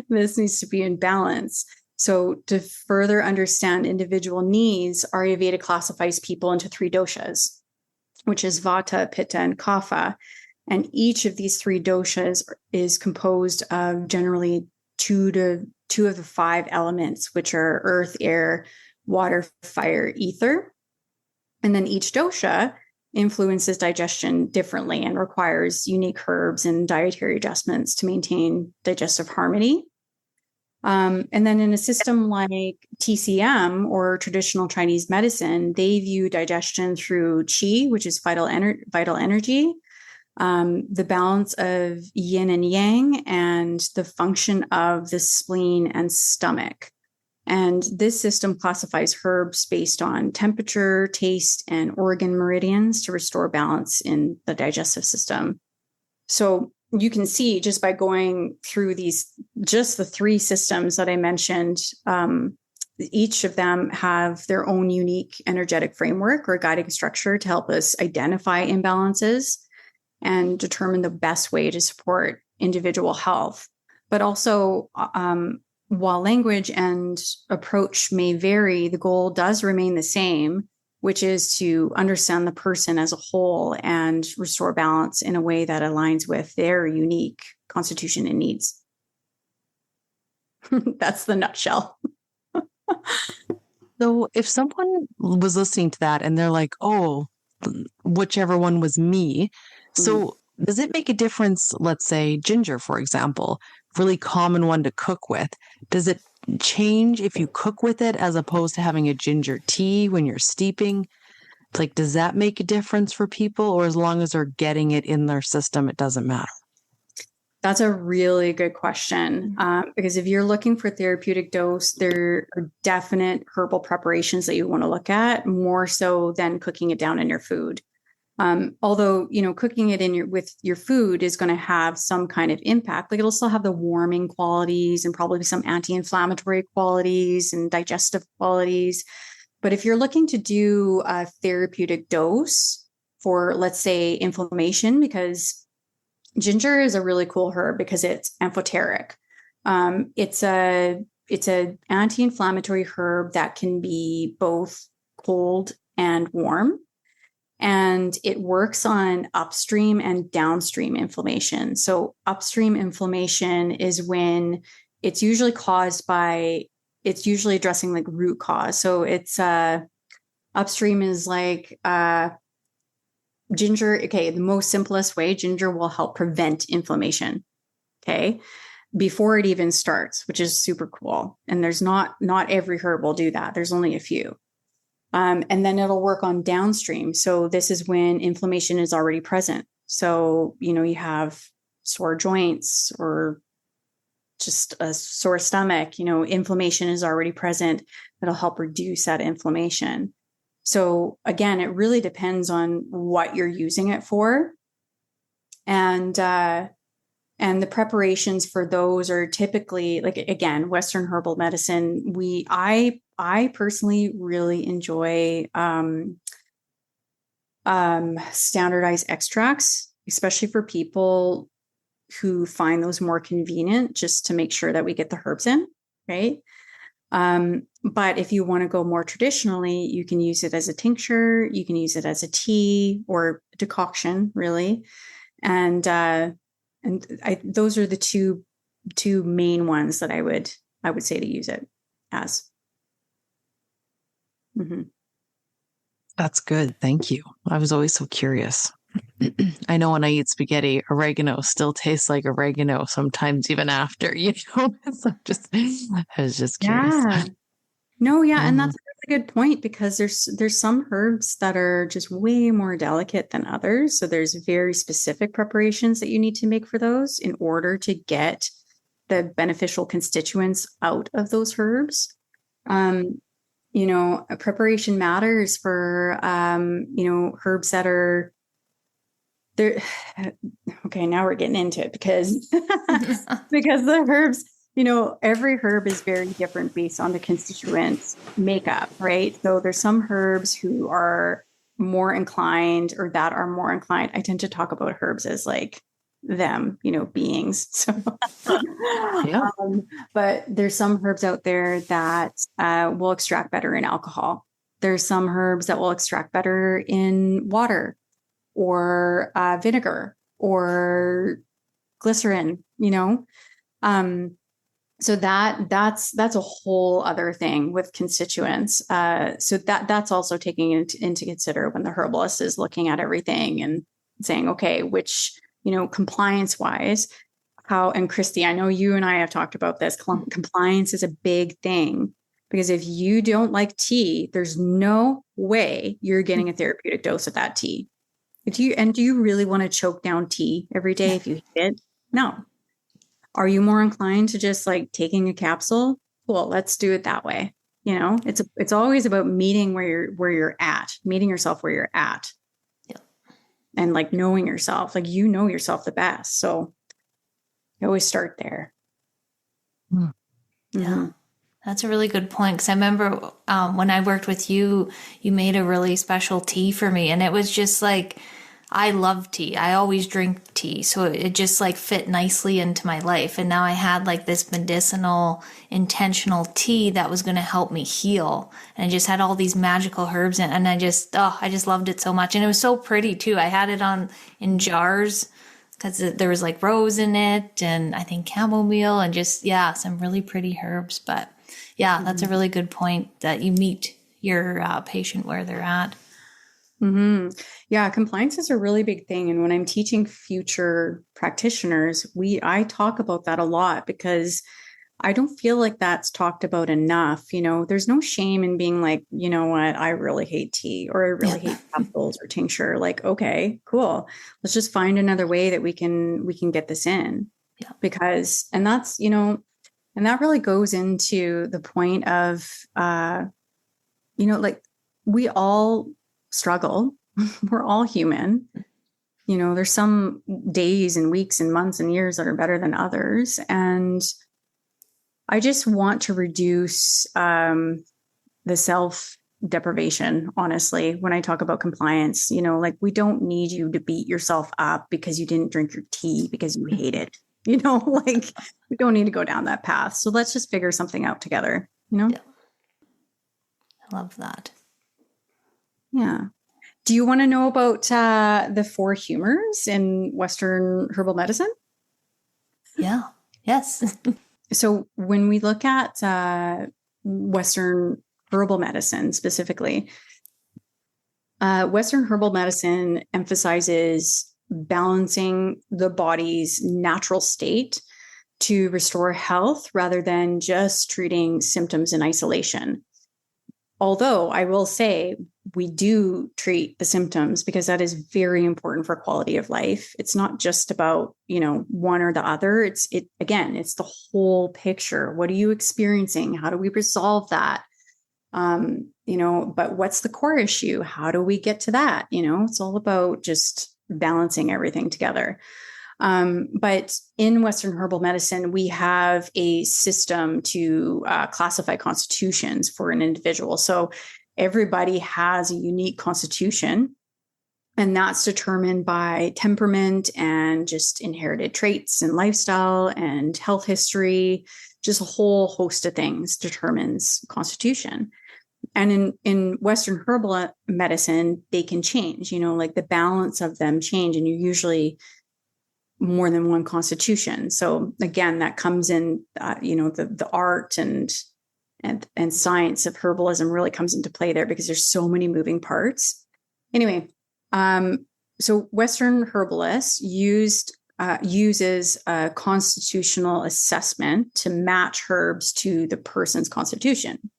this needs to be in balance. So to further understand individual needs, Ayurveda classifies people into 3 doshas, which is Vata, Pitta, and Kapha. And each of these 3 doshas is composed of generally 2 of the 5 elements, which are earth, air, water, fire, ether. And then each dosha influences digestion differently and requires unique herbs and dietary adjustments to maintain digestive harmony. And then in a system like TCM or traditional Chinese medicine, they view digestion through qi, which is vital energy, the balance of yin and yang, and the function of the spleen and stomach. And this system classifies herbs based on temperature, taste, and organ meridians to restore balance in the digestive system. So you can see just by going through just the 3 systems that I mentioned, each of them have their own unique energetic framework or guiding structure to help us identify imbalances and determine the best way to support individual health. But also, while language and approach may vary, the goal does remain the same, which is to understand the person as a whole and restore balance in a way that aligns with their unique constitution and needs. That's the nutshell. So if someone was listening to that and they're like, oh, whichever one was me. So does it make a difference? Let's say ginger, for example, really common one to cook with. Does it change if you cook with it as opposed to having a ginger tea when you're steeping? Like, does that make a difference for people, or as long as they're getting it in their system, it doesn't matter? That's a really good question. Because if you're looking for therapeutic dose, there are definite herbal preparations that you want to look at more so than cooking it down in your food. Although, cooking it with your food is going to have some kind of impact. Like it'll still have the warming qualities and probably some anti-inflammatory qualities and digestive qualities. But if you're looking to do a therapeutic dose for, let's say, inflammation, because ginger is a really cool herb because it's amphoteric. It's an anti-inflammatory herb that can be both cold and warm. And it works on upstream and downstream inflammation. So upstream inflammation is when it's usually addressing like root cause. So it's upstream is like ginger. Okay, the most simplest way, ginger will help prevent inflammation. Okay, before it even starts, which is super cool. And there's not every herb will do that. There's only a few. And then it'll work on downstream. So this is when inflammation is already present. So, you have sore joints or just a sore stomach, inflammation is already present. It'll help reduce that inflammation. So again, it really depends on what you're using it for. And the preparations for those are typically, like, again, Western herbal medicine. I personally really enjoy standardized extracts, especially for people who find those more convenient, just to make sure that we get the herbs in, right? But if you want to go more traditionally, you can use it as a tincture, you can use it as a tea or decoction, really. And those are the two main ones that I would say to use it as. Mm-hmm. That's good. Thank you. I was always so curious. I know when I eat spaghetti, oregano still tastes like oregano sometimes even after, So I was just curious. Yeah. No, yeah. And that's a really good point, because there's some herbs that are just way more delicate than others. So there's very specific preparations that you need to make for those in order to get the beneficial constituents out of those herbs. A preparation matters for, herbs that are there. Okay, now we're getting into it because the herbs, every herb is very different based on the constituents makeup, right? So there's some herbs who are more inclined or that are more inclined. I tend to talk about herbs as like them, beings. So, yeah. But there's some herbs out there that will extract better in alcohol. There's some herbs that will extract better in water or vinegar or glycerin, so that's a whole other thing with constituents. So that's also taking into consider when the herbalist is looking at everything and saying, okay, which, compliance wise, and Christy, I know you and I have talked about this. Compliance is a big thing, because if you don't like tea, there's no way you're getting a therapeutic dose of that tea. Do you really want to choke down tea every day if you hate it? No. Are you more inclined to just like taking a capsule? Cool, let's do it that way. It's always about meeting where you're at, meeting yourself where you're at. Yeah. And like knowing yourself, like know yourself the best. So you always start there. Yeah. Mm-hmm. That's a really good point, because I remember when I worked with you, you made a really special tea for me, and it was just like, I love tea. I always drink tea, so it just like fit nicely into my life. And now I had like this medicinal, intentional tea that was going to help me heal, and I just had all these magical herbs and I just loved it so much, and it was so pretty too. I had it in jars. because there was like rose in it, and I think chamomile, and just, yeah, some really pretty herbs. But yeah, that's a really good point, that you meet your patient where they're at. Yeah, compliance is a really big thing. And when I'm teaching future practitioners, I talk about that a lot, because I don't feel like that's talked about enough. You know, there's no shame in being like, you know what, I really hate tea, or I really hate capsules or tincture. Like, okay, cool. Let's just find another way that we can get this in. Yeah. Because, and that's, you know, and that really goes into the point of, you know, like, we all struggle. We're all human. You know, there's some days and weeks and months and years that are better than others. And I just want to reduce the self deprivation, honestly, when I talk about compliance. You know, like, we don't need you to beat yourself up because you didn't drink your tea because you hate it. You know, like, we don't need to go down that path. So let's just figure something out together, you know? Yeah. I love that. Yeah. Do you want to know about the 4 humors in Western herbal medicine? Yeah. Yes. So when we look at Western herbal medicine specifically, Western herbal medicine emphasizes balancing the body's natural state to restore health rather than just treating symptoms in isolation. Although I will say we do treat the symptoms, because that is very important for quality of life. It's not just about, you know, one or the other. It's the whole picture. What are you experiencing? How do we resolve that? You know, but what's the core issue? How do we get to that? You know, it's all about just balancing everything together. But in Western herbal medicine, we have a system to classify constitutions for an individual. So everybody has a unique constitution, and that's determined by temperament and just inherited traits and lifestyle and health history. Just a whole host of things determines constitution. And in Western herbal medicine, they can change, you know, like the balance of them change, and you're usually more than one constitution. So again, that comes in, you know, the art and science of herbalism really comes into play there, because there's so many moving parts. Anyway, so Western herbalist uses a constitutional assessment to match herbs to the person's constitution.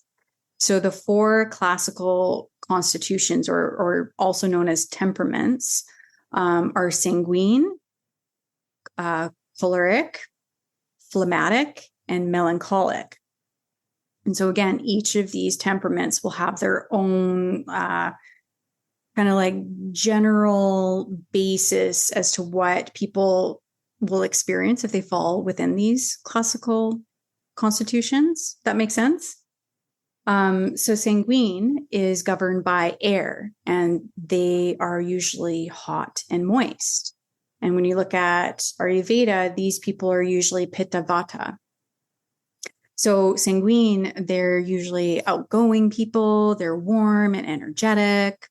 So the 4 classical constitutions, or also known as temperaments, are sanguine, choleric, phlegmatic, and melancholic. And so again, each of these temperaments will have their own kind of like general basis as to what people will experience if they fall within these classical constitutions. That makes sense? So sanguine is governed by air, and they are usually hot and moist. And when you look at Ayurveda, these people are usually Pitta Vata. So sanguine, they're usually outgoing people. They're warm and energetic.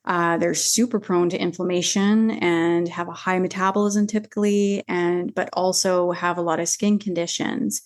They're super prone to inflammation and have a high metabolism typically, but also have a lot of skin conditions.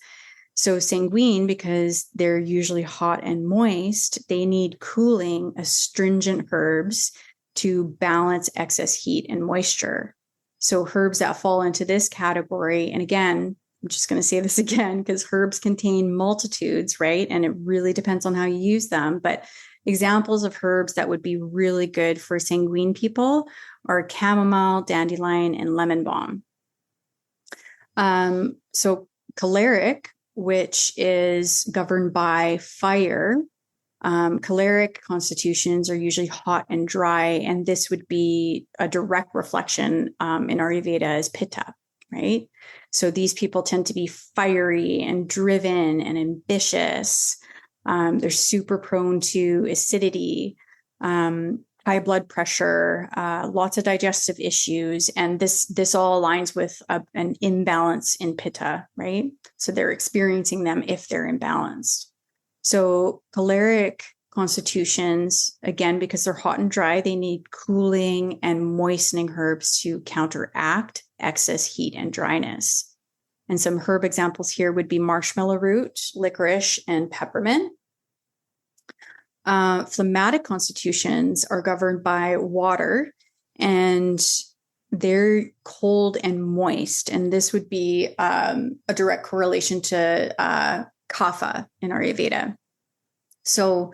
So sanguine, because they're usually hot and moist, they need cooling, astringent herbs to balance excess heat and moisture. So herbs that fall into this category, and again, I'm just going to say this again, because herbs contain multitudes, right? And it really depends on how you use them. But examples of herbs that would be really good for sanguine people are chamomile, dandelion, and lemon balm. So choleric, which is governed by fire. Choleric constitutions are usually hot and dry, and this would be a direct reflection in Ayurveda as Pitta, right? So these people tend to be fiery and driven and ambitious. They're super prone to acidity, high blood pressure, lots of digestive issues. And this all aligns with an imbalance in Pitta, right? So they're experiencing them if they're imbalanced. So choleric constitutions, again, because they're hot and dry, they need cooling and moistening herbs to counteract excess heat and dryness. And some herb examples here would be marshmallow root, licorice, and peppermint. Phlegmatic constitutions are governed by water, and they're cold and moist. And this would be a direct correlation to kapha in Ayurveda. So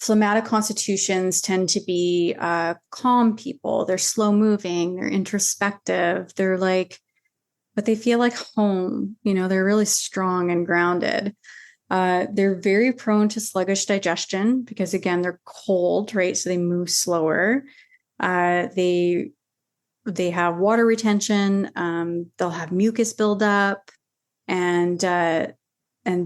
phlegmatic constitutions tend to be calm people. They're slow moving, they're introspective, they're like, but they feel like home. They're really strong and grounded. They're very prone to sluggish digestion because, again, they're cold, right? So they move slower. They have water retention. They'll have mucus buildup, and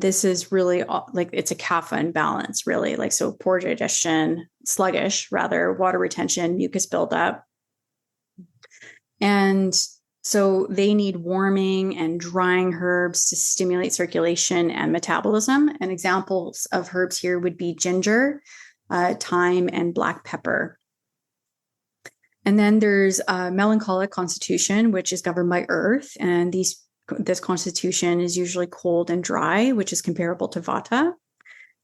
this is really like it's a kapha imbalance, really. Like, so poor digestion, sluggish rather, water retention, mucus buildup, and so they need warming and drying herbs to stimulate circulation and metabolism. And examples of herbs here would be ginger, thyme, and black pepper. And then there's a melancholic constitution, which is governed by earth. And this constitution is usually cold and dry, which is comparable to vata.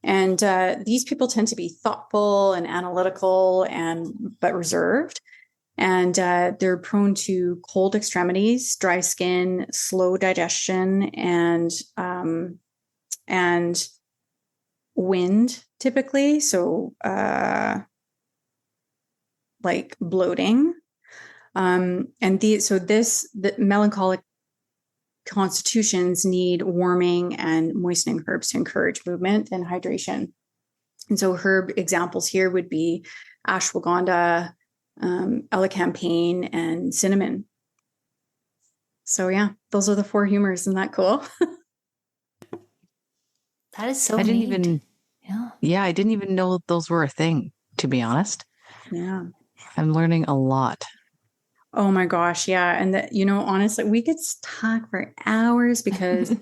And these people tend to be thoughtful and analytical but reserved. And they're prone to cold extremities, dry skin, slow digestion, and wind typically. So like bloating. The melancholic constitutions need warming and moistening herbs to encourage movement and hydration. And so herb examples here would be ashwagandha, elecampane, and cinnamon. So yeah, those are the 4 humors. Isn't that cool? That is so I didn't neat. I didn't even know those were a thing, to be honest. Yeah. I'm learning a lot. Oh my gosh. Yeah. And honestly, we could talk for hours because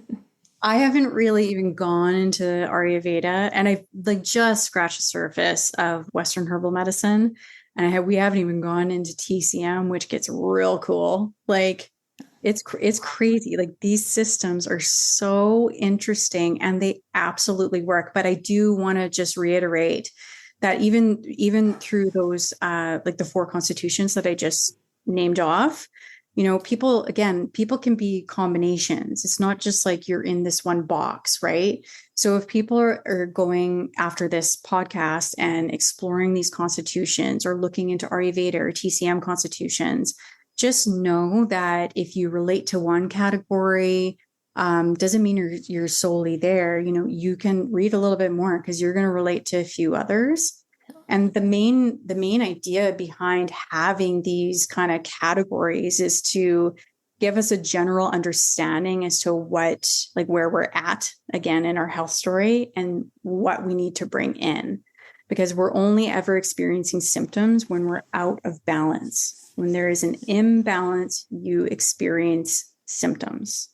I haven't really even gone into Ayurveda, and I've just scratched the surface of Western herbal medicine. And we haven't even gone into TCM, which gets real cool. Like it's crazy. Like these systems are so interesting and they absolutely work. But I do want to just reiterate that even through those, like the 4 constitutions that I just named off, people can be combinations. It's not just like you're in this one box, right? So if people are going after this podcast and exploring these constitutions or looking into Ayurveda or TCM constitutions, just know that if you relate to one category, doesn't mean you're solely there. You can read a little bit more because you're going to relate to a few others. And the main idea behind having these kind of categories is to give us a general understanding as to where we're at again in our health story and what we need to bring in, because we're only ever experiencing symptoms when we're out of balance. When there is an imbalance, you experience symptoms.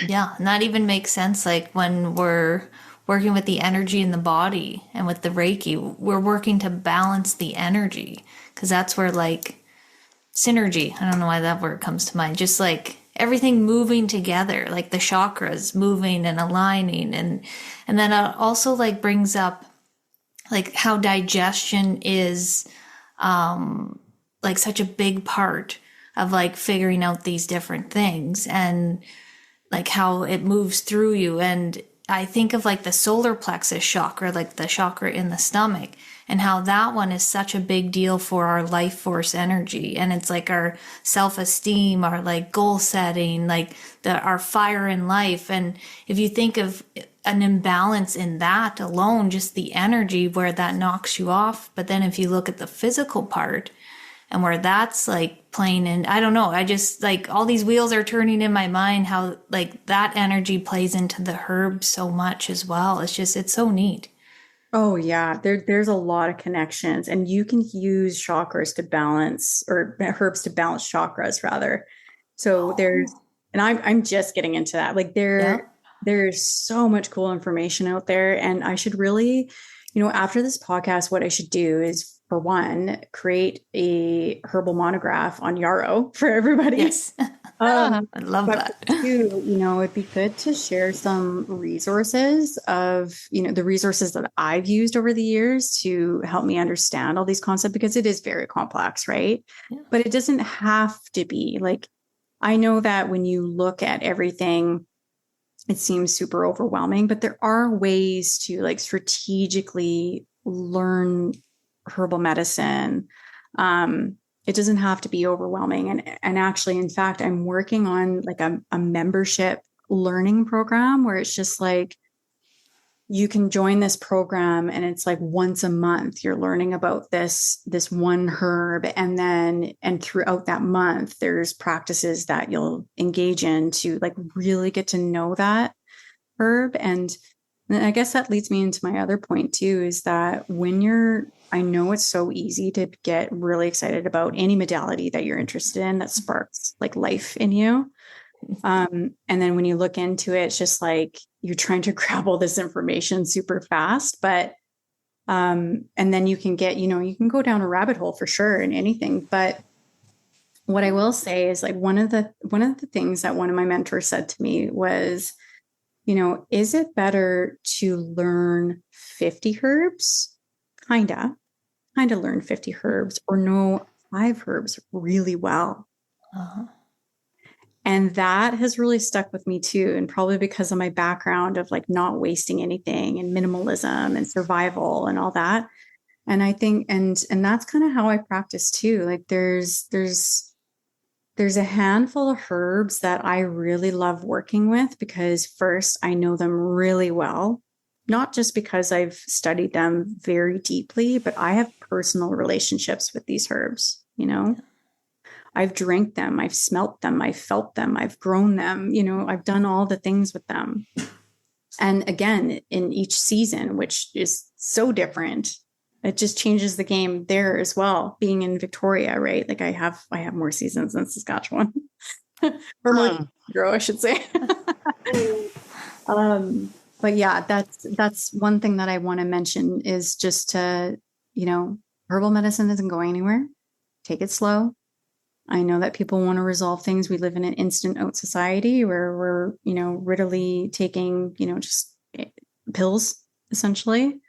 Yeah. And that even makes sense. Like when we're working with the energy in the body and with the Reiki, we're working to balance the energy, because that's where like synergy, I don't know why that word comes to mind, just like everything moving together, like the chakras moving and aligning. And then it also like brings up like how digestion is like such a big part of like figuring out these different things and like how it moves through you. And I think of like the solar plexus chakra, like the chakra in the stomach, and how that one is such a big deal for our life force energy. And it's like our self-esteem, our like goal setting, like our fire in life. And if you think of an imbalance in that alone, just the energy where that knocks you off. But then if you look at the physical part and where that's like playing in, I don't know, I just like all these wheels are turning in my mind, how like that energy plays into the herbs so much as well. It's so neat. Oh yeah, there's a lot of connections, and you can use chakras to balance, or herbs to balance chakras rather. So and I'm just getting into that. Like there's so much cool information out there, and I should really, after this podcast, what I should do is for one, create a herbal monograph on yarrow for everybody. Yes. I love But that. for two, it'd be good to share some resources of, the resources that I've used over the years to help me understand all these concepts, because it is very complex, right? Yeah. But it doesn't have to be. Like, I know that when you look at everything, it seems super overwhelming, but there are ways to like strategically learn herbal medicine. It doesn't have to be overwhelming. And actually, in fact, I'm working on like a membership learning program where it's just like, you can join this program and it's like once a month you're learning about this one herb, and throughout that month there's practices that you'll engage in to like really get to know that herb. And I guess that leads me into my other point too, is that I know it's so easy to get really excited about any modality that you're interested in that sparks like life in you. And then when you look into it, it's just like you're trying to grab all this information super fast. But and then you can get, you can go down a rabbit hole for sure in anything. But what I will say is like one of the things that one of my mentors said to me was, is it better to learn 50 herbs? Kinda learn 50 herbs, or know 5 herbs really well. Uh-huh. And that has really stuck with me too. And probably because of my background of like not wasting anything and minimalism and survival and all that. And I think, and that's kind of how I practice too. Like there's a handful of herbs that I really love working with because first, I know them really well, not just because I've studied them very deeply, but I have personal relationships with these herbs, I've drank them, I've smelt them, I've felt them, I've grown them, I've done all the things with them. And again, in each season, which is so different, it just changes the game there as well. Being in Victoria, right? Like I have more seasons than Saskatchewan, or more grow, I should say. But yeah, that's one thing that I want to mention is just to, herbal medicine isn't going anywhere. Take it slow. I know that people want to resolve things. We live in an instant out society where we're, readily taking, just pills essentially,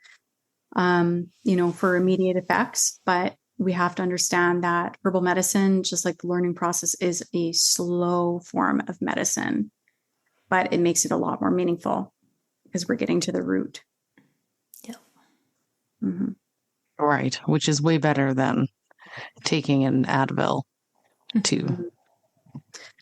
for immediate effects. But we have to understand that herbal medicine, just like the learning process, is a slow form of medicine, but it makes it a lot more meaningful because we're getting to the root. Yeah. Mm-hmm. Right. Which is way better than taking an Advil to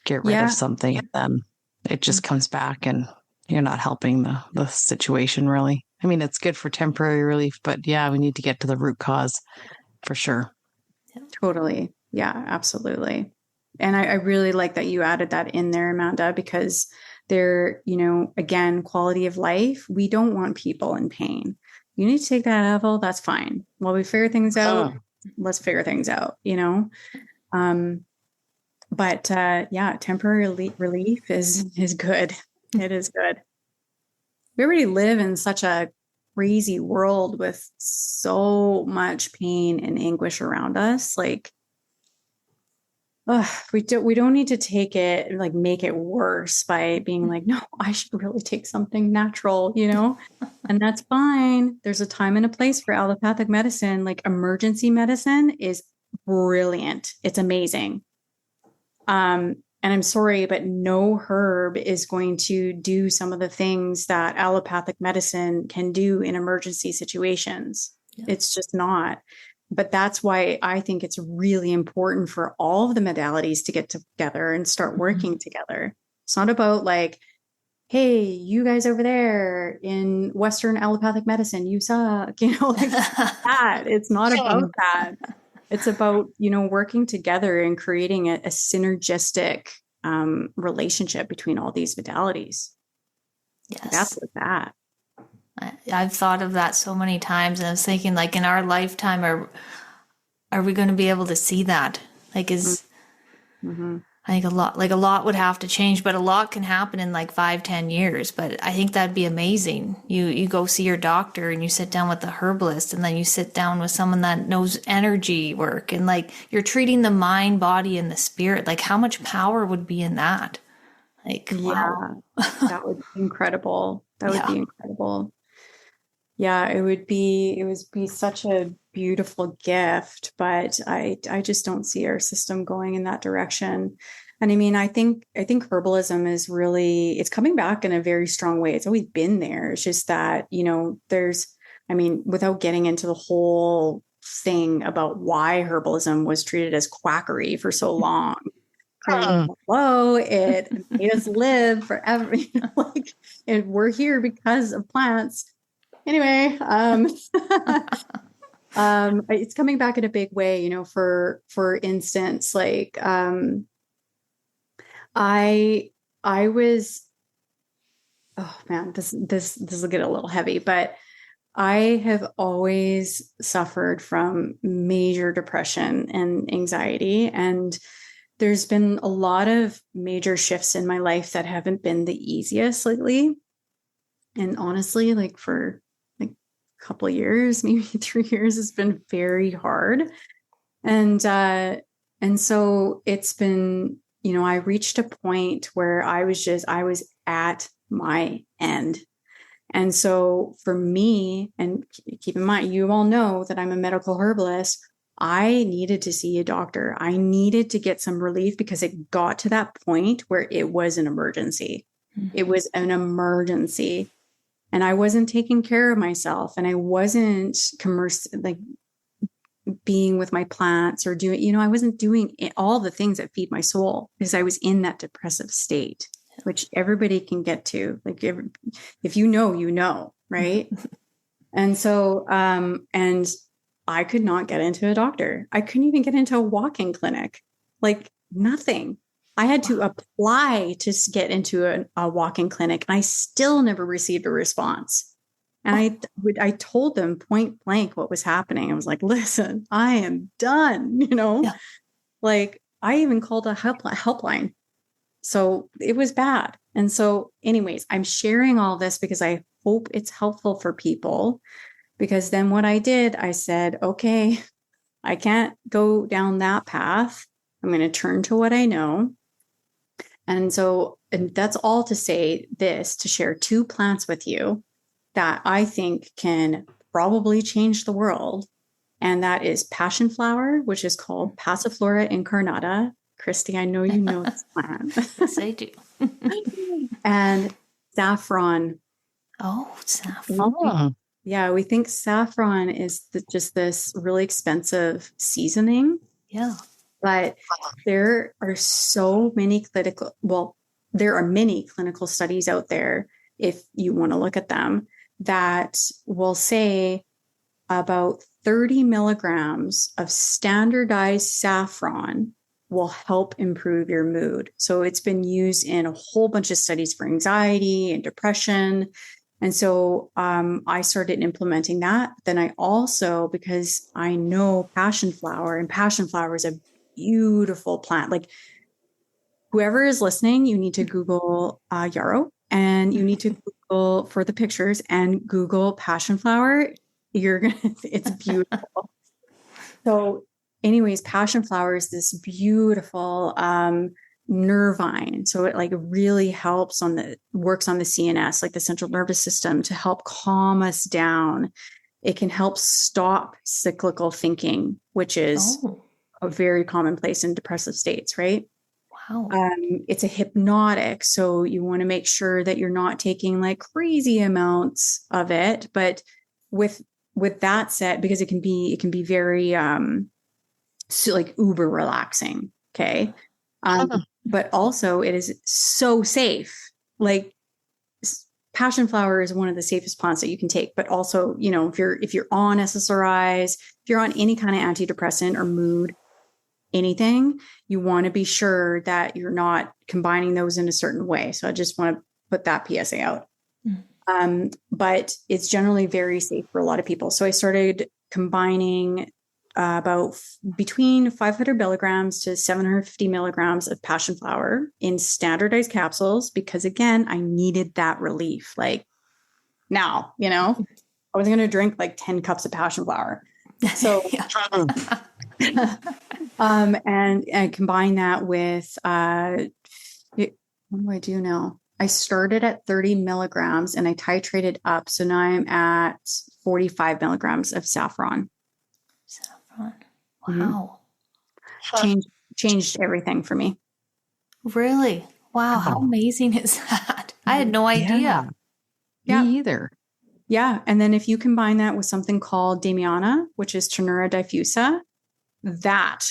get rid of something, and then it just comes back and you're not helping the situation really. I mean, it's good for temporary relief, but yeah, we need to get to the root cause for sure. Totally. Yeah, absolutely. And I really like that you added that in there, Amanda, because there, again, quality of life, we don't want people in pain. You need to take that Advil, that's fine. While we figure things out, let's figure things out, But yeah, temporary relief is good. It is good. We already live in such a crazy world with so much pain and anguish around us. Like, we don't need to take it and like make it worse by being like, no, I should really take something natural, and that's fine. There's a time and a place for allopathic medicine. Like emergency medicine is brilliant. It's amazing. And I'm sorry, but no herb is going to do some of the things that allopathic medicine can do in emergency situations. Yeah. It's just not. But that's why I think it's really important for all of the modalities to get together and start working together. It's not about like, hey, you guys over there in Western allopathic medicine, you suck, like that. It's not about that. It's about, working together and creating a synergistic relationship between all these modalities. Yes. That's with that. I've thought of that so many times, and I was thinking, like, in our lifetime, are we going to be able to see that? Like, I I think a lot would have to change, but a lot can happen in like 5-10 years. But I think that'd be amazing. You go see your doctor and you sit down with the herbalist, and then you sit down with someone that knows energy work, and like you're treating the mind, body, and the spirit. Like how much power would be in that? Like, wow. That would be incredible. That would be incredible. Yeah, it would be such a beautiful gift, but I just don't see our system going in that direction. And I mean, I think herbalism is really, it's coming back in a very strong way. It's always been there. It's just that, without getting into the whole thing about why herbalism was treated as quackery for so long. Hello, it made us live forever. And we're here because of plants. Anyway, it's coming back in a big way, for instance, like, I was, oh man, this will get a little heavy, but I have always suffered from major depression and anxiety. And there's been a lot of major shifts in my life that haven't been the easiest lately. And honestly, like for couple of years, maybe 3 years, has been very hard. And so it's been, I reached a point where I was at my end. And so for me, and keep in mind, you all know that I'm a medical herbalist, I needed to see a doctor. I needed to get some relief because it got to that point where it was an emergency. Mm-hmm. It was an emergency. And I wasn't taking care of myself, and I wasn't being with my plants or doing, I wasn't doing all the things that feed my soul because I was in that depressive state, which everybody can get to. Like if you know, right? And so, and I could not get into a doctor. I couldn't even get into a walk-in clinic, like nothing. I had to apply to get into a walk-in clinic, and I still never received a response. And I told them point blank what was happening. I was like, listen, I am done, like I even called a helpline. So it was bad. And so anyways, I'm sharing all this because I hope it's helpful for people, because then what I did, I said, okay, I can't go down that path. I'm going to turn to what I know. And that's all to say this, to share 2 plants with you that I think can probably change the world. And that is passion flower, which is called Passiflora incarnata. Christy, I know you know this plant. Yes, I do. And saffron. Oh, saffron. Oh. Yeah, we think saffron is just this really expensive seasoning. Yeah. But there are so many many clinical studies out there, if you want to look at them, that will say about 30 milligrams of standardized saffron will help improve your mood. So it's been used in a whole bunch of studies for anxiety and depression. And so I started implementing that. Then I also, because I know passion flower, and passion flower is a beautiful plant. Like whoever is listening, you need to Google yarrow, and you need to Google for the pictures and Google passion flower. It's beautiful. So anyways, passion flower is this beautiful nervine. So it like really helps works on the CNS, like the central nervous system, to help calm us down. It can help stop cyclical thinking, which is a very commonplace in depressive states, right? Wow. It's a hypnotic. So you want to make sure that you're not taking like crazy amounts of it, but with that said, because it can be very, like uber relaxing. Okay. But also it is so safe. Like passion flower is one of the safest plants that you can take, but also, if you're on SSRIs, if you're on any kind of antidepressant or mood, anything, you want to be sure that you're not combining those in a certain way. So I just want to put that PSA out. But it's generally very safe for a lot of people. So I started combining between 500 milligrams to 750 milligrams of passion flower in standardized capsules, because again, I needed that relief. Like now, I was going to drink like 10 cups of passion flower. So, and combine that with, what do I do now? I started at 30 milligrams and I titrated up. So now I'm at 45 milligrams of saffron. Saffron. Wow. Changed everything for me. Really? Wow. How amazing is that? I had no idea. Yeah. Me either. Yeah. And then if you combine that with something called Damiana, which is Ternura diffusa, that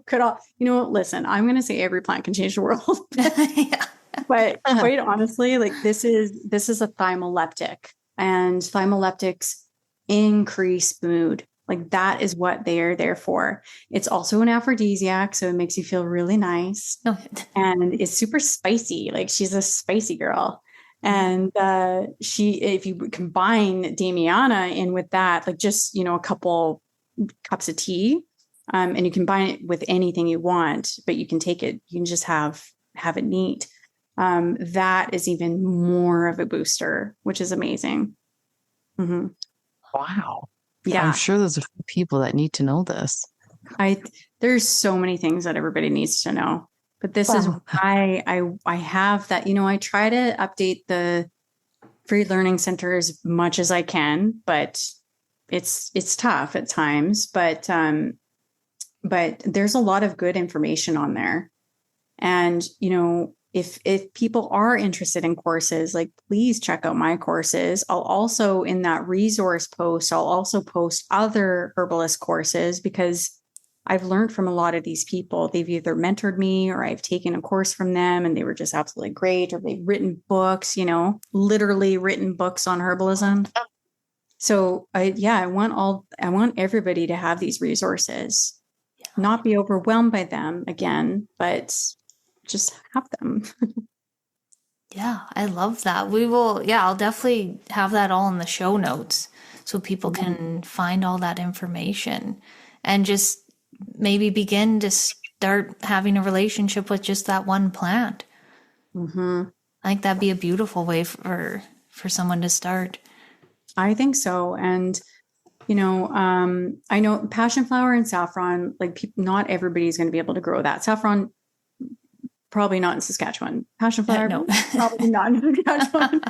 could all, listen, I'm going to say every plant can change the world. But quite honestly, like this is a thymoleptic, and thymoleptics increase mood. Like that is what they are there for. It's also an aphrodisiac, so it makes you feel really nice. And it's super spicy. Like she's a spicy girl. And if you combine Damiana in with that, like just, a couple cups of tea, and you combine it with anything you want, but you can take it, you can just have it neat. That is even more of a booster, which is amazing. Mm-hmm. Wow. Yeah. I'm sure there's a few people that need to know this. There's so many things that everybody needs to know, but this is why I have that, I try to update the free learning center as much as I can, but it's tough at times, but there's a lot of good information on there. And, if people are interested in courses, like please check out my courses. I'll also, in that resource post, I'll also post other herbalist courses, because I've learned from a lot of these people. They've either mentored me or I've taken a course from them and they were just absolutely great, or they've written books, literally written books on herbalism. So I want everybody to have these resources, not be overwhelmed by them again, but just have them. Yeah, I love that. I'll definitely have that all in the show notes so people can find all that information and just maybe begin to start having a relationship with just that one plant. Mm-hmm. I think that'd be a beautiful way for someone to start. I think so. And, I know passion flower and saffron, like not everybody's going to be able to grow that. Saffron, probably not in Saskatchewan. Passion flower, no. Probably not in Saskatchewan.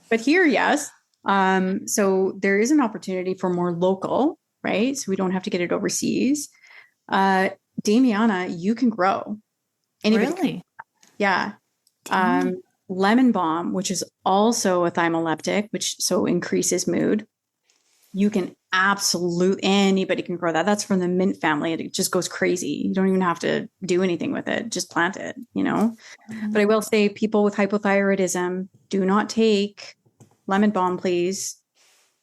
But here, yes. So there is an opportunity for more local, right? So we don't have to get it overseas. Damiana, you can grow. Really? Yeah. Lemon balm, which is also a thymoleptic, which so increases mood. You can anybody can grow that. That's from the mint family. It just goes crazy. You don't even have to do anything with it. Just plant it, Mm-hmm. But I will say, people with hypothyroidism, do not take lemon balm, please.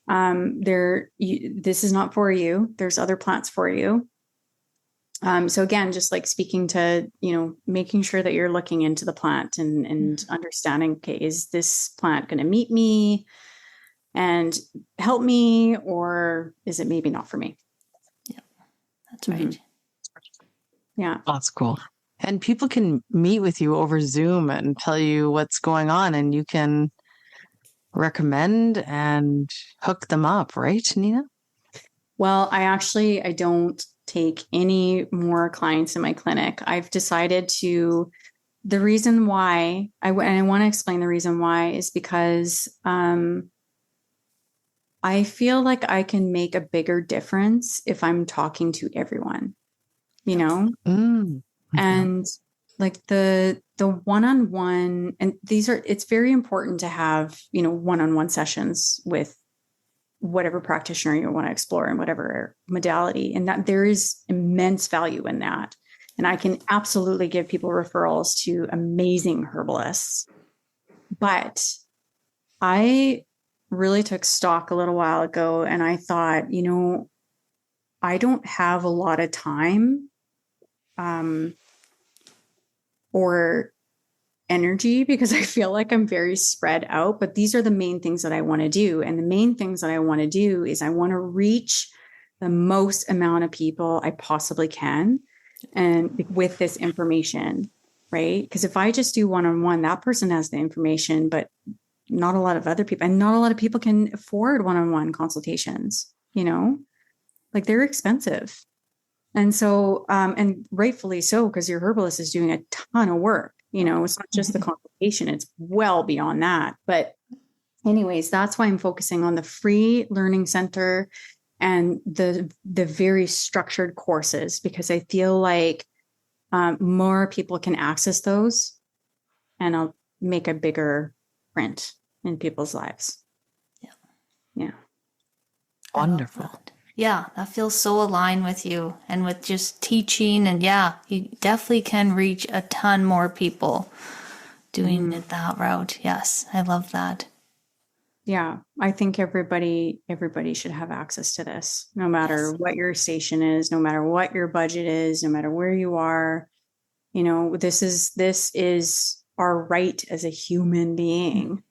This is not for you. There's other plants for you. So again, just like speaking to, making sure that you're looking into the plant and understanding, okay, is this plant going to meet me and help me, or is it maybe not for me? Yeah, that's right. Mm-hmm. Yeah. That's cool. And people can meet with you over Zoom and tell you what's going on, and you can recommend and hook them up, right, Nina? Well, I don't take any more clients in my clinic. I've decided the reason why I want to explain the reason why is because, I feel like I can make a bigger difference if I'm talking to everyone, Mm-hmm. and like the one-on-one, and it's very important to have, one-on-one sessions with whatever practitioner you want to explore in whatever modality, and that there is immense value in that. And I can absolutely give people referrals to amazing herbalists. But I really took stock a little while ago, and I thought, I don't have a lot of time or energy, because I feel like I'm very spread out, but these are the main things that I want to do. And the main things that I want to do is I want to reach the most amount of people I possibly can, and with this information, right? Because if I just do one-on-one, that person has the information, but not a lot of other people, and not a lot of people can afford one-on-one consultations, like they're expensive. And so, and rightfully so, because your herbalist is doing a ton of work. It's not just the consultation, it's well beyond that. But anyways, that's why I'm focusing on the free learning center and the very structured courses, because I feel like more people can access those, and I'll make a bigger print in people's lives. Yeah. Wonderful. Yeah, that feels so aligned with you and with just teaching. And yeah, you definitely can reach a ton more people doing it that route. Yes, I love that. Yeah, I think everybody should have access to this, no matter what your station is, no matter what your budget is, no matter where you are. This is our right as a human being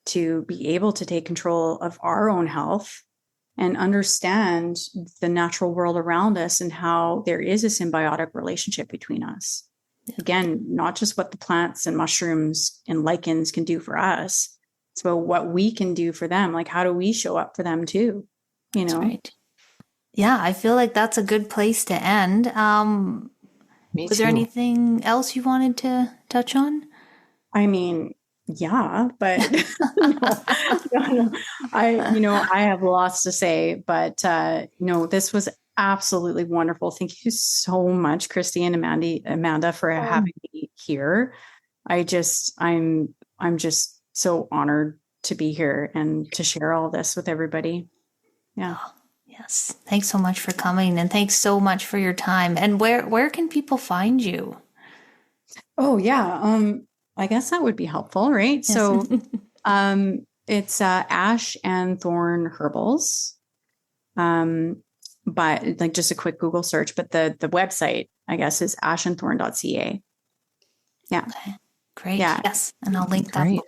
to be able to take control of our own health and understand the natural world around us and how there is a symbiotic relationship between us. Again, not just what the plants and mushrooms and lichens can do for us. It's about what we can do for them. Like, how do we show up for them too? That's right. Yeah, I feel like that's a good place to end. Was there anything else you wanted to touch on? I mean, yeah, but no. I have lots to say, but this was absolutely wonderful. Thank you so much, Christy and Amanda, for having me here. I'm just so honored to be here and to share all this with everybody. Yeah. Oh, yes. Thanks so much for coming, and thanks so much for your time. And where can people find you? Oh yeah. I guess that would be helpful, right? Yes. So it's Ash and Thorn Herbals. But like just a quick Google search, but the website, I guess, is ashandthorn.ca. Yeah. Okay. Great. Yeah. Yes. And I'll link that below.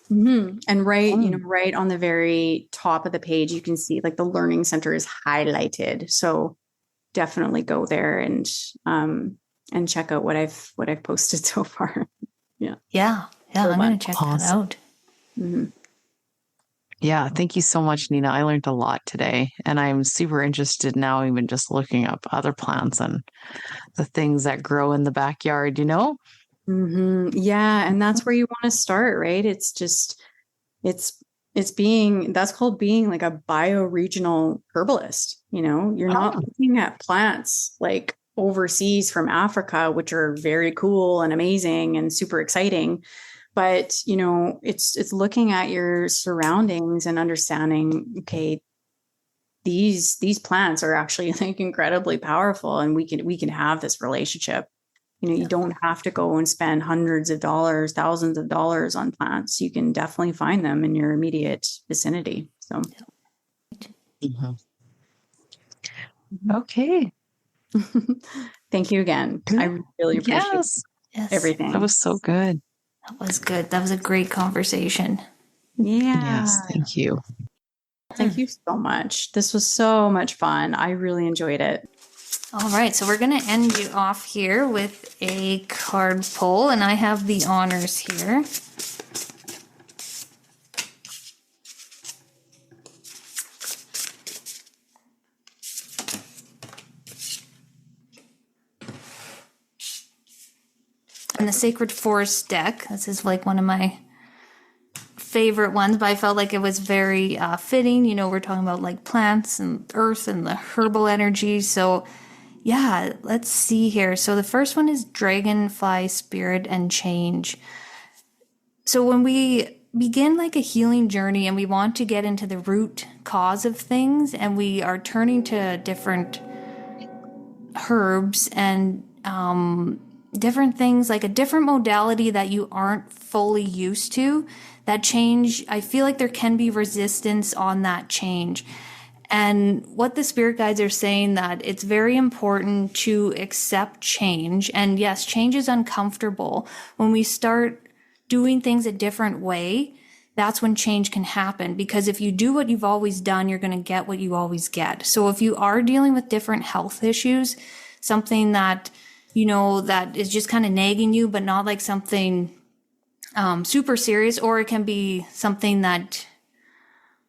Mm-hmm. And right on the very top of the page, you can see like the learning center is highlighted. So definitely go there and check out what I've posted so far. Yeah. Yeah. I'm going to check that out. Mm-hmm. Yeah. Thank you so much, Nina. I learned a lot today, and I'm super interested now, even just looking up other plants and the things that grow in the backyard, Mm-hmm. Yeah. And that's where you want to start, right? It's just, that's called being like a bioregional herbalist. You're not looking at plants like overseas from Africa, which are very cool and amazing and super exciting. But, it's looking at your surroundings and understanding, okay, these plants are actually like incredibly powerful, and we can have this relationship. You don't have to go and spend hundreds of dollars, thousands of dollars on plants. You can definitely find them in your immediate vicinity. So, Okay. Thank you again. I really appreciate everything. That was so good. That was good. That was a great conversation. Yeah. Yes. Thank you. Thank you so much. This was so much fun. I really enjoyed it. All right, so we're going to end you off here with a card pull, and I have the honors here. And the Sacred Forest deck. This is like one of my favorite ones, but I felt like it was very fitting. We're talking about like plants and earth and the herbal energy, so yeah, let's see here. So the first one is Dragonfly, Spirit, and Change. So when we begin like a healing journey and we want to get into the root cause of things, and we are turning to different herbs and different things, like a different modality that you aren't fully used to, that change, I feel like there can be resistance on that change. And what the spirit guides are saying, that it's very important to accept change. And yes, change is uncomfortable. When we start doing things a different way, that's when change can happen. Because if you do what you've always done, you're going to get what you always get. So if you are dealing with different health issues, something that, that is just kind of nagging you, but not like something super serious, or it can be something that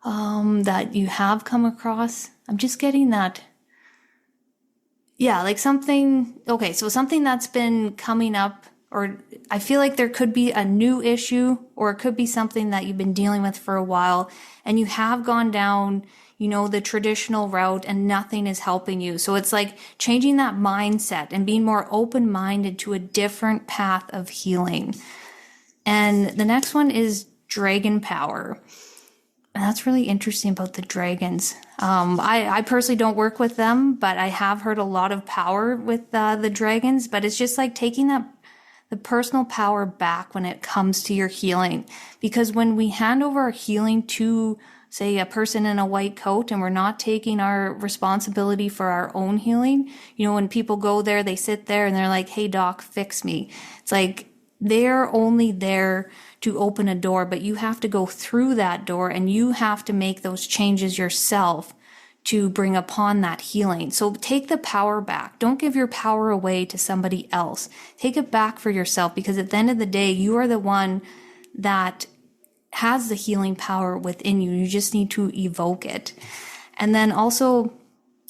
that you have come across. I'm just getting that. Yeah, like something, okay, so something that's been coming up, or I feel like there could be a new issue, or it could be something that you've been dealing with for a while, and you have gone down, the traditional route and nothing is helping you. So it's like changing that mindset and being more open-minded to a different path of healing. And the next one is dragon power. And that's really interesting about the dragons. I personally don't work with them, but I have heard a lot of power with the dragons. But it's just like taking the personal power back when it comes to your healing. Because when we hand over our healing to, say, a person in a white coat, and we're not taking our responsibility for our own healing, when people go there, they sit there and they're like, hey, doc, fix me. It's like they're only there to open a door, but you have to go through that door and you have to make those changes yourself to bring upon that healing. So take the power back. Don't give your power away to somebody else. Take it back for yourself, because at the end of the day, you are the one that has the healing power within you. You just need to evoke it. And then also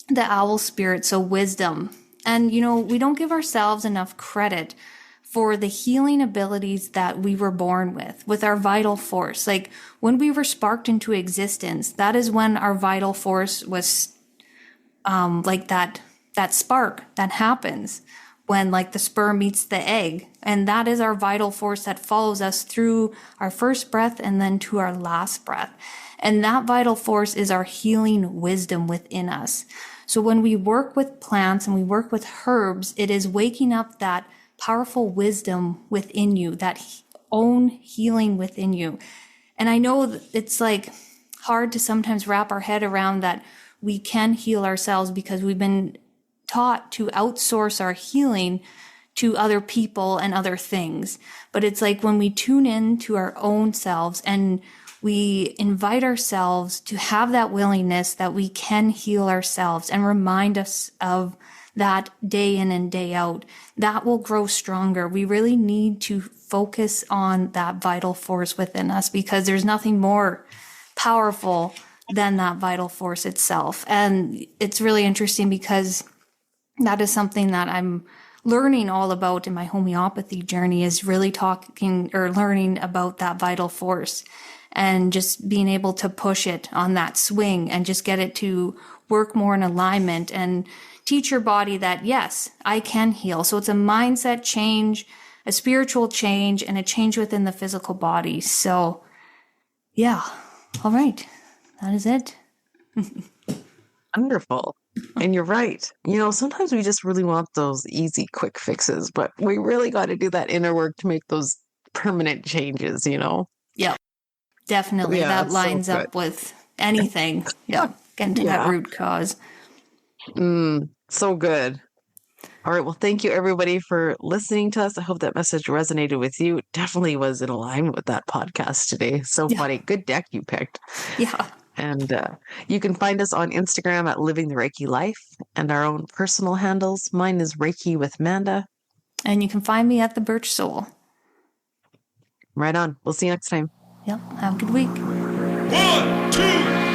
the owl spirit, so wisdom. And, we don't give ourselves enough credit for the healing abilities that we were born with our vital force. Like when we were sparked into existence, that is when our vital force was like that spark that happens when like the sperm meets the egg. And that is our vital force that follows us through our first breath and then to our last breath. And that vital force is our healing wisdom within us. So when we work with plants and we work with herbs, it is waking up that powerful wisdom within you, that own healing within you. And I know it's like hard to sometimes wrap our head around that we can heal ourselves, because we've been taught to outsource our healing to other people and other things. But it's like when we tune in to our own selves and we invite ourselves to have that willingness that we can heal ourselves and remind us of that day in and day out, that will grow stronger. We really need to focus on that vital force within us, because there's nothing more powerful than that vital force itself. And it's really interesting because that is something that I'm learning all about in my homeopathy journey, is really talking or learning about that vital force and just being able to push it on that swing and just get it to work more in alignment and teach your body that, yes, I can heal. So it's a mindset change, a spiritual change, and a change within the physical body. So yeah. All right. That is it. Wonderful. And you're right. Sometimes we just really want those easy, quick fixes, but we really got to do that inner work to make those permanent changes, Yeah, definitely. Yeah, that lines up with anything. Yeah. Getting to that root cause. So good. All right. Well, thank you everybody for listening to us. I hope that message resonated with you. It definitely was in alignment with that podcast today. So funny. Good deck you picked. Yeah. And you can find us on Instagram at Living the Reiki Life, and our own personal handles. Mine is Reiki with Manda. And you can find me at the Birch Soul. Right on. We'll see you next time. Yep. Have a good week. 1, 2,